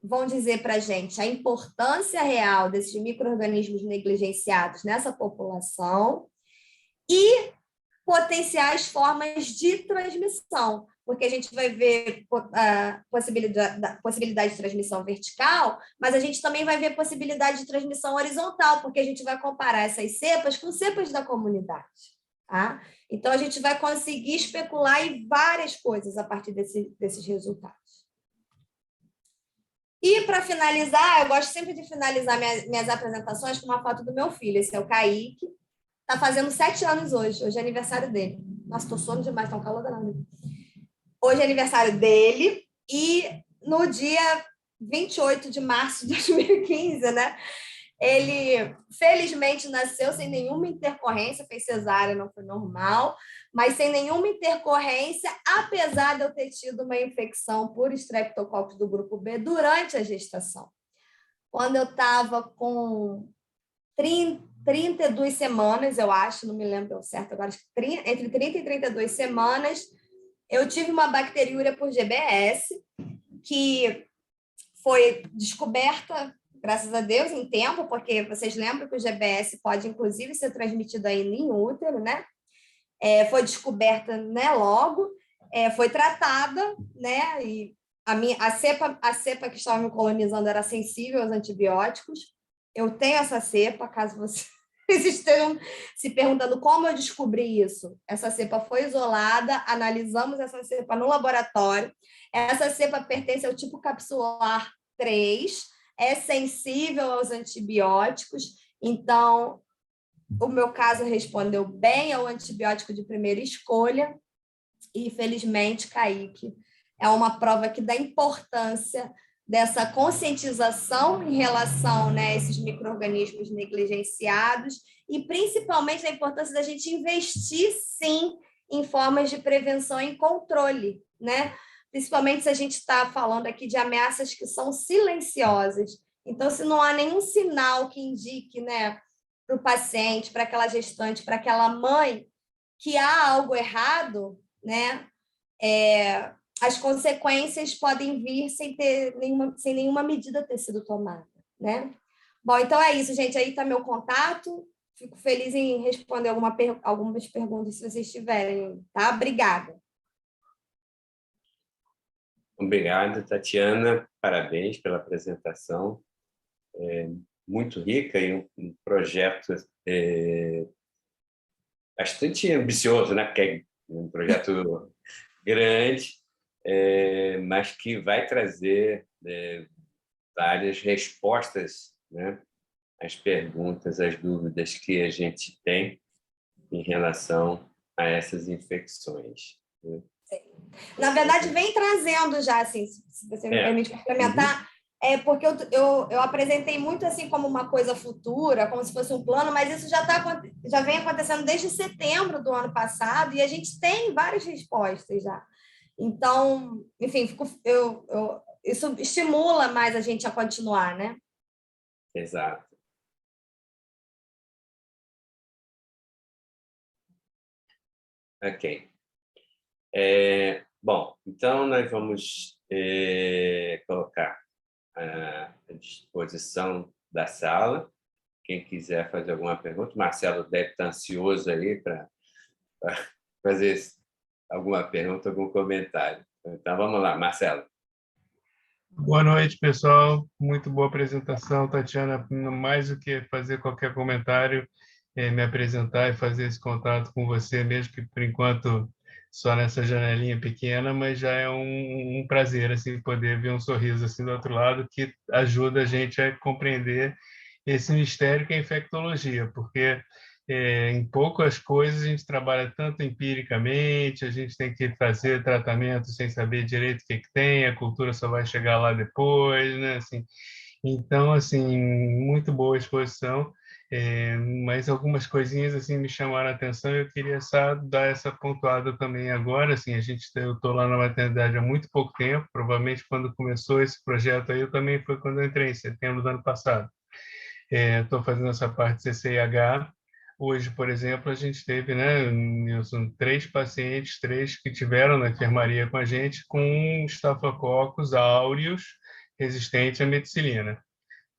vão dizer para a gente a importância real desses micro-organismos negligenciados nessa população e potenciais formas de transmissão, porque a gente vai ver a possibilidade de transmissão vertical, mas a gente também vai ver possibilidade de transmissão horizontal, porque a gente vai comparar essas cepas com cepas da comunidade. Tá? Então, a gente vai conseguir especular em várias coisas a partir desses resultados. E, para finalizar, eu gosto sempre de finalizar minhas apresentações com uma foto do meu filho. Esse é o Kaique. Está fazendo 7 anos hoje. Hoje é aniversário dele. Nossa, estou sono demais, está um calor danado. Hoje é aniversário dele. E no dia 28 de março de 2015, né? Ele, felizmente, nasceu sem nenhuma intercorrência, fez cesárea, não foi normal, mas sem nenhuma intercorrência, apesar de eu ter tido uma infecção por streptococcus do grupo B durante a gestação. Quando eu estava com 32 semanas, eu acho, não me lembro certo agora, entre 30 e 32 semanas, eu tive uma bacteriúria por GBS, que foi descoberta, graças a Deus, em tempo, porque vocês lembram que o GBS pode, inclusive, ser transmitido ainda em útero, né? Foi descoberta, né, logo, foi tratada, né? E a cepa que estava me colonizando era sensível aos antibióticos. Eu tenho essa cepa, caso vocês estejam se perguntando como eu descobri isso. Essa cepa foi isolada, analisamos essa cepa no laboratório. Essa cepa pertence ao tipo capsular 3, é sensível aos antibióticos, então o meu caso respondeu bem ao antibiótico de primeira escolha, e felizmente, Kaique, é uma prova que dá importância dessa conscientização em relação, né, a esses micro-organismos negligenciados e principalmente a importância da gente investir, sim, em formas de prevenção e controle, né? Principalmente se a gente está falando aqui de ameaças que são silenciosas. Então, se não há nenhum sinal que indique, né, para o paciente, para aquela gestante, para aquela mãe, que há algo errado, né, as consequências podem vir sem nenhuma medida ter sido tomada, né? Bom, então é isso, gente. Aí está meu contato. Fico feliz em responder algumas perguntas, se vocês tiverem, tá? Obrigada. Obrigado, Tatiana. Parabéns pela apresentação. Muito rica e um projeto bastante ambicioso, né? Porque é um projeto grande, mas que vai trazer várias respostas, né, às perguntas, às dúvidas que a gente tem em relação a essas infecções. Né? Na verdade, vem trazendo já, assim, se você me permite complementar, porque eu apresentei muito assim como uma coisa futura, como se fosse um plano, mas isso já vem acontecendo desde setembro do ano passado e a gente tem várias respostas já. Então, enfim, isso estimula mais a gente a continuar, né? Exato. Ok. Bom, então nós vamos colocar à disposição da sala. Quem quiser fazer alguma pergunta, Marcelo deve estar ansioso aí para fazer alguma pergunta, algum comentário. Então, vamos lá, Marcelo. Boa noite, pessoal. Muito boa apresentação, Tatiana. Mais do que fazer qualquer comentário, me apresentar e fazer esse contato com você, mesmo que, por enquanto, só nessa janelinha pequena, mas já é um prazer assim, poder ver um sorriso assim, do outro lado, que ajuda a gente a compreender esse mistério que é a infectologia, porque em poucas coisas a gente trabalha tanto empiricamente, a gente tem que fazer tratamento sem saber direito o que tem, a cultura só vai chegar lá depois, né? Assim, então, assim, muito boa a exposição, mas algumas coisinhas assim me chamaram a atenção e eu queria só dar essa pontuada também agora. Assim, eu estou lá na maternidade há muito pouco tempo, provavelmente quando começou esse projeto aí, eu também foi quando eu entrei, em setembro do ano passado. Estou fazendo essa parte de CCIH. Hoje, por exemplo, a gente teve, né, Nilson, 3 pacientes, 3 que tiveram na enfermaria com a gente com estafilococcus aureus resistente à meticilina.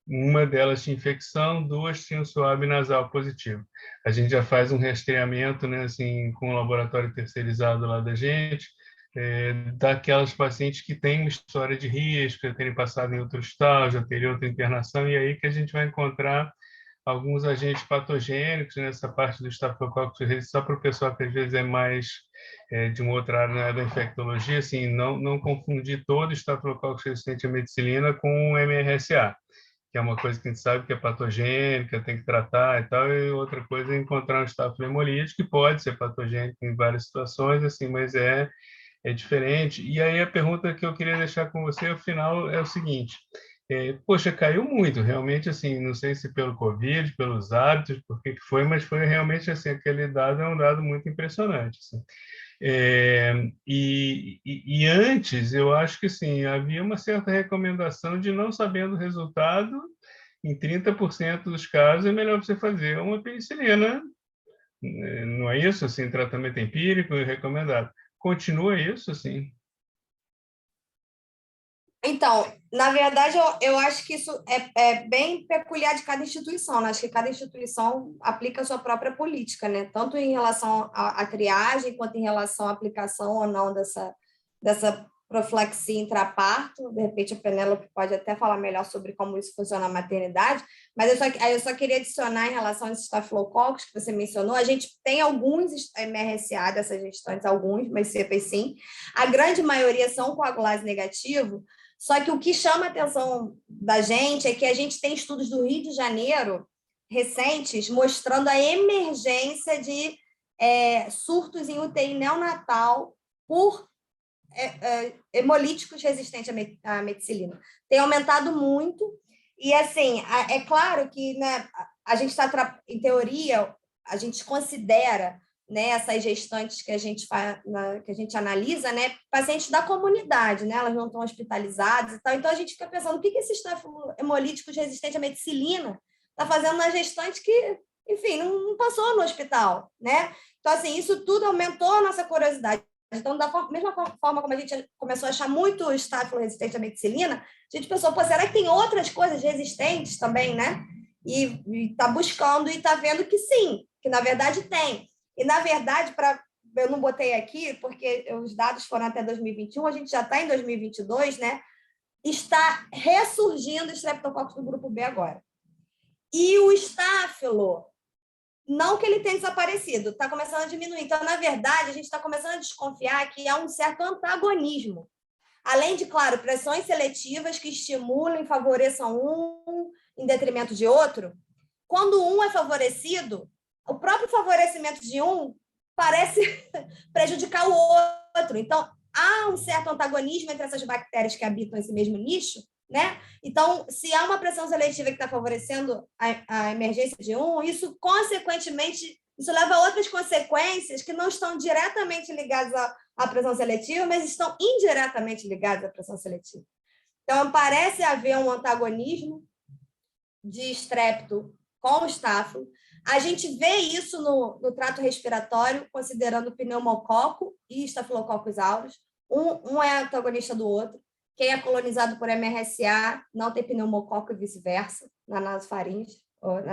Uma delas tinha infecção, 2 tinham suave nasal positivo. A gente já faz um rastreamento, né, assim, com o laboratório terceirizado lá da gente, daquelas pacientes que têm uma história de risco, já terem passado em outro estado, já terem outra internação, e aí que a gente vai encontrar alguns agentes patogênicos nessa parte do estafilococcus, só para o pessoal que às vezes é mais de uma outra área, né, da infectologia, assim, não confundir todo estafilococcus resistente à meticilina com o MRSA, que é uma coisa que a gente sabe que é patogênica, tem que tratar e tal, e outra coisa é encontrar um Staphylococcus hemolítico, que pode ser patogênico em várias situações, assim, mas é diferente. E aí a pergunta que eu queria deixar com você, ao final, é o seguinte: poxa, caiu muito, realmente, assim, não sei se pelo Covid, pelos hábitos, por que foi, mas foi realmente, assim, aquele dado é um dado muito impressionante, assim. E antes, eu acho que, sim, havia uma certa recomendação de, não sabendo o resultado, em 30% dos casos, é melhor você fazer uma penicilina, não é isso? Assim, tratamento empírico e recomendado. Continua isso, assim? Então, na verdade, eu acho que isso é bem peculiar de cada instituição, né? Acho que cada instituição aplica a sua própria política, né? Tanto em relação à triagem, quanto em relação à aplicação ou não dessa profilaxia intraparto. De repente, a Penélope pode até falar melhor sobre como isso funciona na maternidade, mas eu só queria adicionar em relação aos estafilococcus que você mencionou. A gente tem alguns MRSA dessas gestantes, alguns, mas cepas sim. A grande maioria são coagulase negativo, Só que o que chama a atenção da gente é que a gente tem estudos do Rio de Janeiro recentes mostrando a emergência de surtos em UTI neonatal por hemolíticos resistentes à meticilina. Tem aumentado muito, e assim, é claro que, né, a gente está, em teoria, a gente considera, né, essas gestantes que a gente analisa, né, pacientes da comunidade, né, elas não estão hospitalizadas e tal, então a gente fica pensando o que esses hemolíticos resistentes à meticilina está fazendo na gestante que, enfim, não passou no hospital, né? Então, assim, isso tudo aumentou a nossa curiosidade. Então, da mesma forma como a gente começou a achar muito estáfilo resistente à meticilina, a gente pensou, pô, será que tem outras coisas resistentes também, né? E está buscando e está vendo que sim, que na verdade tem. E, na verdade, eu não botei aqui, porque os dados foram até 2021, a gente já está em 2022, né? Está ressurgindo o Streptococcus do grupo B agora. E o estáfilo, não que ele tenha desaparecido, está começando a diminuir. Então, na verdade, a gente está começando a desconfiar que há um certo antagonismo. Além de, claro, pressões seletivas que estimulam e favoreçam um em detrimento de outro. Quando um é favorecido, o próprio favorecimento de um parece prejudicar o outro. Então, há um certo antagonismo entre essas bactérias que habitam esse mesmo nicho, né? Então, se há uma pressão seletiva que está favorecendo a emergência de um, isso, consequentemente, isso leva a outras consequências que não estão diretamente ligadas à pressão seletiva, mas estão indiretamente ligadas à pressão seletiva. Então, parece haver um antagonismo de estrepto com o estáfilo. A gente vê isso no trato respiratório, considerando pneumococo e estafilococcus aureus. Um é antagonista do outro. Quem é colonizado por MRSA não tem pneumococo e vice-versa, na nasofaringe,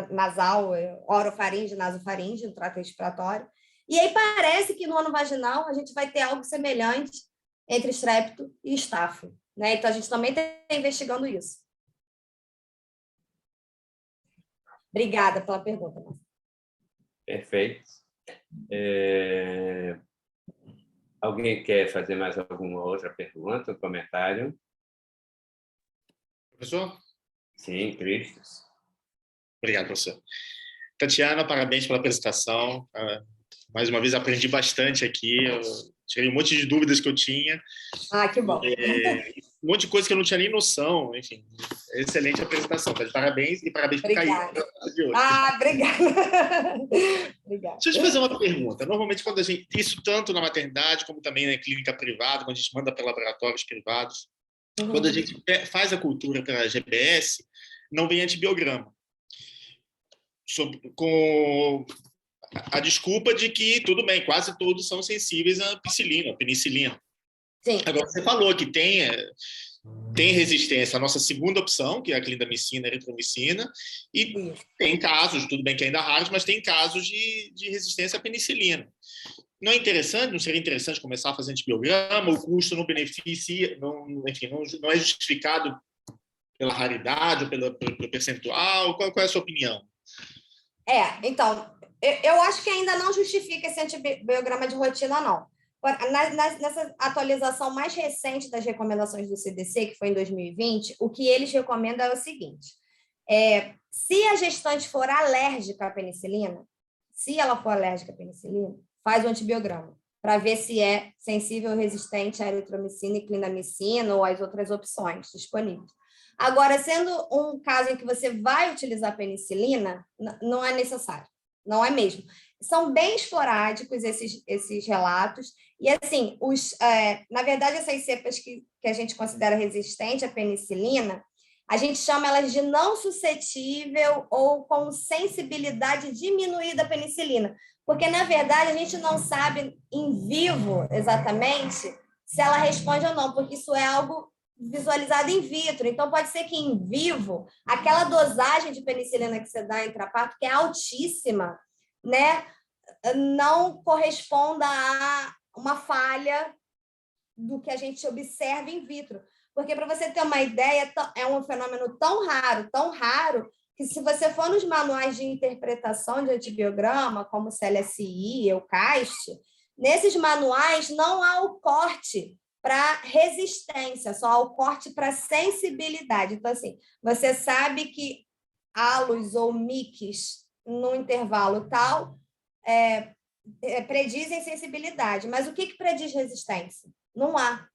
nasal, orofaringe, nasofaringe, no trato respiratório. E aí parece que no ano vaginal a gente vai ter algo semelhante entre estrepto e estáfilo, né? Então a gente também está investigando isso. Obrigada pela pergunta. Perfeito. Alguém quer fazer mais alguma outra pergunta, um comentário? Professor? Sim, Cristos. Obrigado, professor. Tatiana, parabéns pela apresentação. Mais uma vez, aprendi bastante aqui. Eu tirei um monte de dúvidas que eu tinha. Ah, que bom. Um monte de coisa que eu não tinha nem noção. Enfim, excelente apresentação. Tá de parabéns e parabéns por cair. Obrigada. Obrigada. Deixa eu te fazer uma pergunta. Normalmente, quando a gente... Isso tanto na maternidade como também na clínica privada, quando a gente manda para laboratórios privados, quando a gente faz a cultura pela GBS, não vem antibiograma. Com a desculpa de que, tudo bem, quase todos são sensíveis à penicilina. Sim. Agora, você falou que tem resistência à nossa segunda opção, que é a clindamicina e a eritromicina, e tem casos, tudo bem que ainda raros, mas tem casos de resistência à penicilina. Não é interessante, não seria interessante começar a fazer antibiograma? O custo não beneficia, enfim, não é justificado pela raridade ou pelo percentual? Qual é a sua opinião? Então, eu acho que ainda não justifica esse antibiograma de rotina, não. Nessa atualização mais recente das recomendações do CDC, que foi em 2020, o que eles recomendam é o seguinte: se a gestante for alérgica à penicilina, faz o antibiograma, para ver se é sensível ou resistente à eritromicina e clindamicina ou às outras opções disponíveis. Agora, sendo um caso em que você vai utilizar penicilina, não é necessário, não é mesmo. São bem esporádicos esses relatos, e assim, na verdade, essas cepas que a gente considera resistente à penicilina, a gente chama elas de não suscetível ou com sensibilidade diminuída à penicilina, porque, na verdade, a gente não sabe em vivo exatamente se ela responde ou não, porque isso é algo visualizado in vitro. Então, pode ser que em vivo, aquela dosagem de penicilina que você dá intraparto, que é altíssima, né, não corresponda a uma falha do que a gente observa in vitro. Porque, para você ter uma ideia, é um fenômeno tão raro, que se você for nos manuais de interpretação de antibiograma, como o CLSI ou o CAST, nesses manuais não há o corte para resistência, só ao corte para sensibilidade. Então, assim, você sabe que halos ou mics no intervalo tal predizem sensibilidade, mas o que prediz resistência? Não há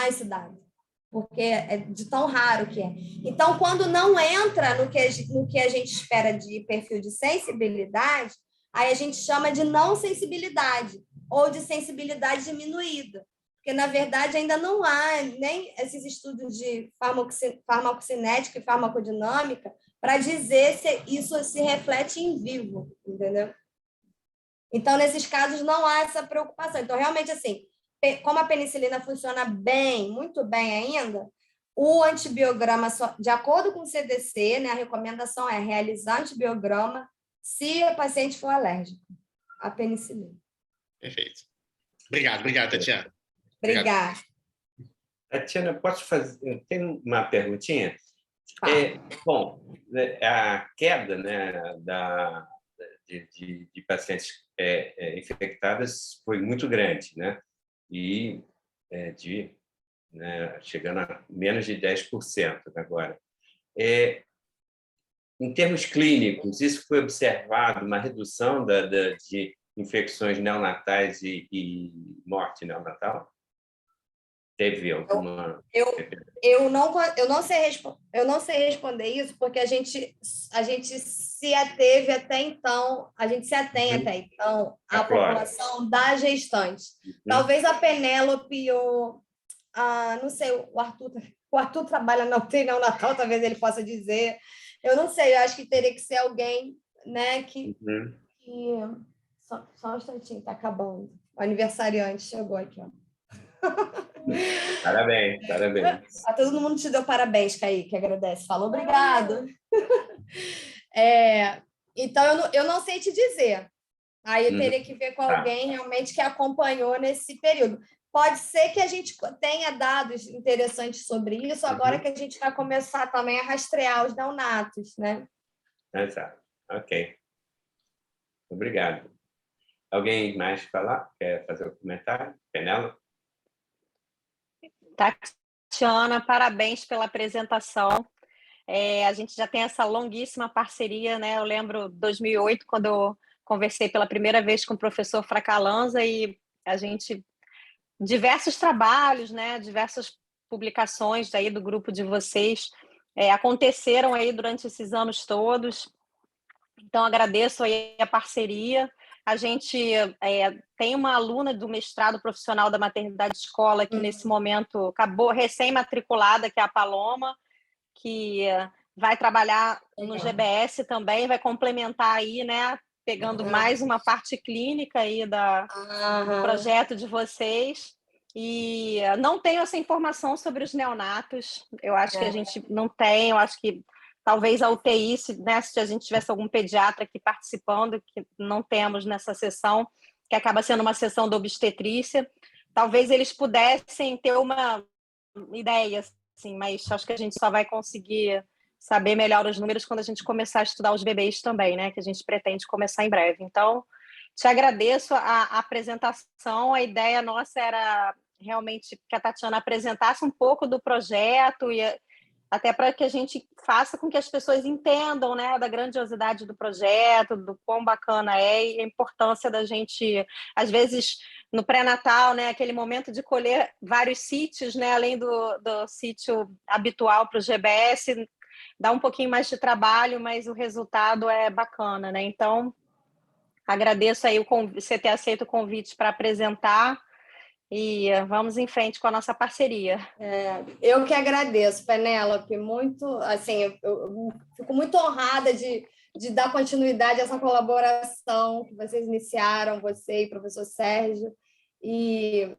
esse dado, porque é de tão raro que é. Então, quando não entra no que a gente espera de perfil de sensibilidade, aí a gente chama de não sensibilidade ou de sensibilidade diminuída, porque, na verdade, ainda não há nem esses estudos de farmacocinética e farmacodinâmica para dizer se isso se reflete em vivo, entendeu? Então, nesses casos, não há essa preocupação. Então, realmente, assim, como a penicilina funciona bem, muito bem ainda, o antibiograma, de acordo com o CDC, né, a recomendação é realizar antibiograma se o paciente for alérgico à penicilina. Perfeito. Obrigado, Tatiana. Obrigada. Tatiana, posso fazer? Tem uma perguntinha? Bom, a queda, né, de pacientes infectadas foi muito grande, né? E chegando a menos de 10% agora. Em termos clínicos, isso foi observado uma redução de infecções neonatais e morte neonatal? Teve alguma... Eu não sei responder isso, porque a gente se ateve até então, a gente se atém até então à população da gestante. Talvez a Penélope ou não sei, o Arthur trabalha na UTI neonatal, talvez ele possa dizer. Eu não sei, eu acho que teria que ser alguém, né, que só um instantinho, está acabando. O aniversariante chegou aqui, ó. Parabéns. Todo mundo te deu parabéns, Kaique, agradece. Fala obrigado. Então, eu não sei te dizer. Aí eu teria que ver com alguém realmente que acompanhou nesse período. Pode ser que a gente tenha dados interessantes sobre isso, agora que a gente vai começar também a rastrear os neonatos, né? Exato. Ok. Obrigado. Alguém mais falar? Quer fazer um comentário? Penélope? Tatiana, parabéns pela apresentação. A gente já tem essa longuíssima parceria, né? Eu lembro de 2008, quando eu conversei pela primeira vez com o professor Fracalanza, e a gente... diversos trabalhos, né? Diversas publicações aí do grupo de vocês aconteceram aí durante esses anos todos. Então, agradeço aí a parceria. A gente tem uma aluna do mestrado profissional da maternidade escola que, nesse momento, acabou recém-matriculada, que é a Paloma, que vai trabalhar no GBS também, vai complementar aí, né, pegando mais uma parte clínica aí do projeto de vocês. E não tenho essa informação sobre os neonatos, eu acho que a gente não tem, eu acho que talvez a UTI, né, se a gente tivesse algum pediatra aqui participando, que não temos nessa sessão, que acaba sendo uma sessão da obstetrícia, talvez eles pudessem ter uma ideia, assim, mas acho que a gente só vai conseguir saber melhor os números quando a gente começar a estudar os bebês também, né, que a gente pretende começar em breve. Então, te agradeço a apresentação, a ideia nossa era realmente que a Tatiana apresentasse um pouco do projeto e até para que a gente faça com que as pessoas entendam, né, da grandiosidade do projeto, do quão bacana e a importância da gente, às vezes, no pré-natal, né, aquele momento de colher vários sítios, né, além do sítio habitual para o GBS, dá um pouquinho mais de trabalho, mas o resultado é bacana, né? Então, agradeço aí você ter aceito o convite para apresentar. E vamos em frente com a nossa parceria. Eu que agradeço, Penélope, muito, assim, eu fico muito honrada de dar continuidade a essa colaboração que vocês iniciaram, você e o professor Sérgio, e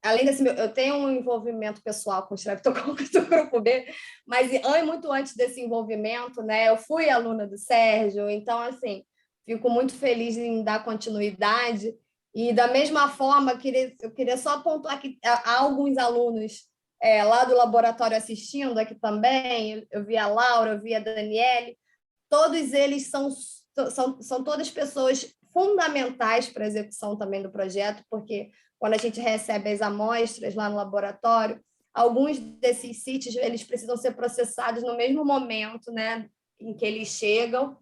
além desse, eu tenho um envolvimento pessoal com o Streptococcus do Grupo B, mas muito antes desse envolvimento, né, eu fui aluna do Sérgio, então, assim, fico muito feliz em dar continuidade. E, da mesma forma, eu queria só pontuar que há alguns alunos lá do laboratório assistindo aqui também, eu vi a Laura, eu vi a Daniele, todos eles são todas pessoas fundamentais para a execução também do projeto, porque quando a gente recebe as amostras lá no laboratório, alguns desses sítios eles precisam ser processados no mesmo momento, né, em que eles chegam.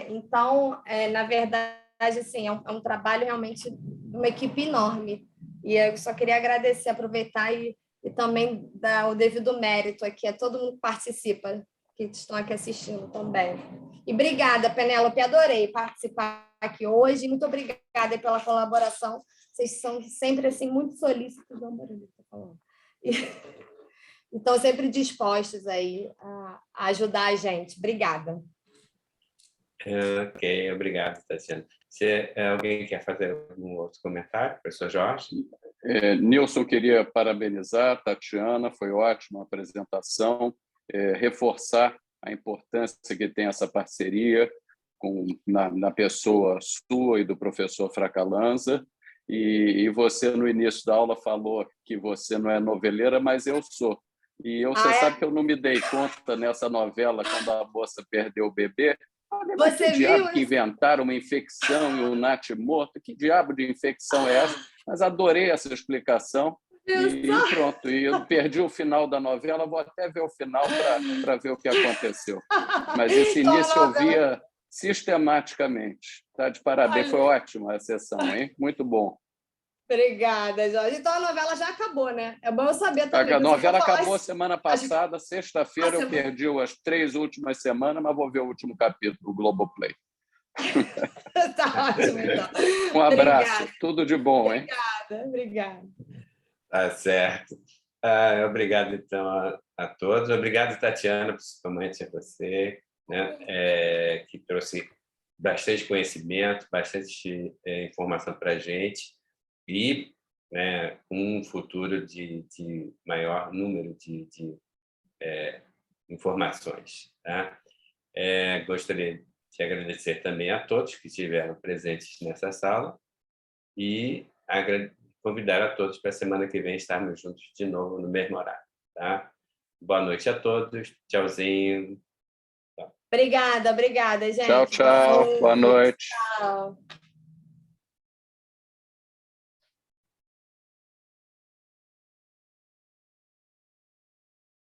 Então, na verdade, assim, é um trabalho realmente de uma equipe enorme. E eu só queria agradecer, aproveitar e também dar o devido mérito aqui a todo mundo que participa, que estão aqui assistindo também. E obrigada, Penélope, adorei participar aqui hoje. Muito obrigada pela colaboração. Vocês são sempre assim, muito solícitos. E estão sempre dispostos aí a ajudar a gente. Obrigada. Ok, obrigado, Tatiana. Alguém quer fazer algum outro comentário? Professor Jorge? Nilson, queria parabenizar a Tatiana, foi ótima a apresentação, reforçar a importância que tem essa parceria na pessoa sua e do professor Fracalanza. E você, no início da aula, falou que você não é noveleira, mas eu sou. E você sabe que eu não me dei conta nessa novela, quando a moça perdeu o bebê. Você que diabo viu? Que inventaram uma infecção e o Nath morto? Que diabo de infecção é essa? Mas adorei essa explicação. E pronto. E eu perdi o final da novela, vou até ver o final para ver o que aconteceu. Mas esse início eu via sistematicamente. Tá de parabéns, foi ótima a sessão, hein? Muito bom. Obrigada, Jorge. Então a novela já acabou, né? É bom eu saber também. A novela acabou semana passada, sexta-feira eu perdi as 3 últimas semanas, mas vou ver o último capítulo do Globoplay. Tá ótimo, então. Um abraço, Obrigada. tudo de bom, hein? Obrigada. Tá certo. Obrigado, então, a todos. Obrigado, Tatiana, principalmente a você, né, que trouxe bastante conhecimento, bastante informação para a gente e, né, um futuro de maior número de informações. Tá? Gostaria de agradecer também a todos que estiveram presentes nessa sala e convidar a todos para a semana que vem estarmos juntos de novo no mesmo horário. Tá? Boa noite a todos. Tchauzinho. Obrigada, gente. Tchau, tchau. Boa noite. Tchau.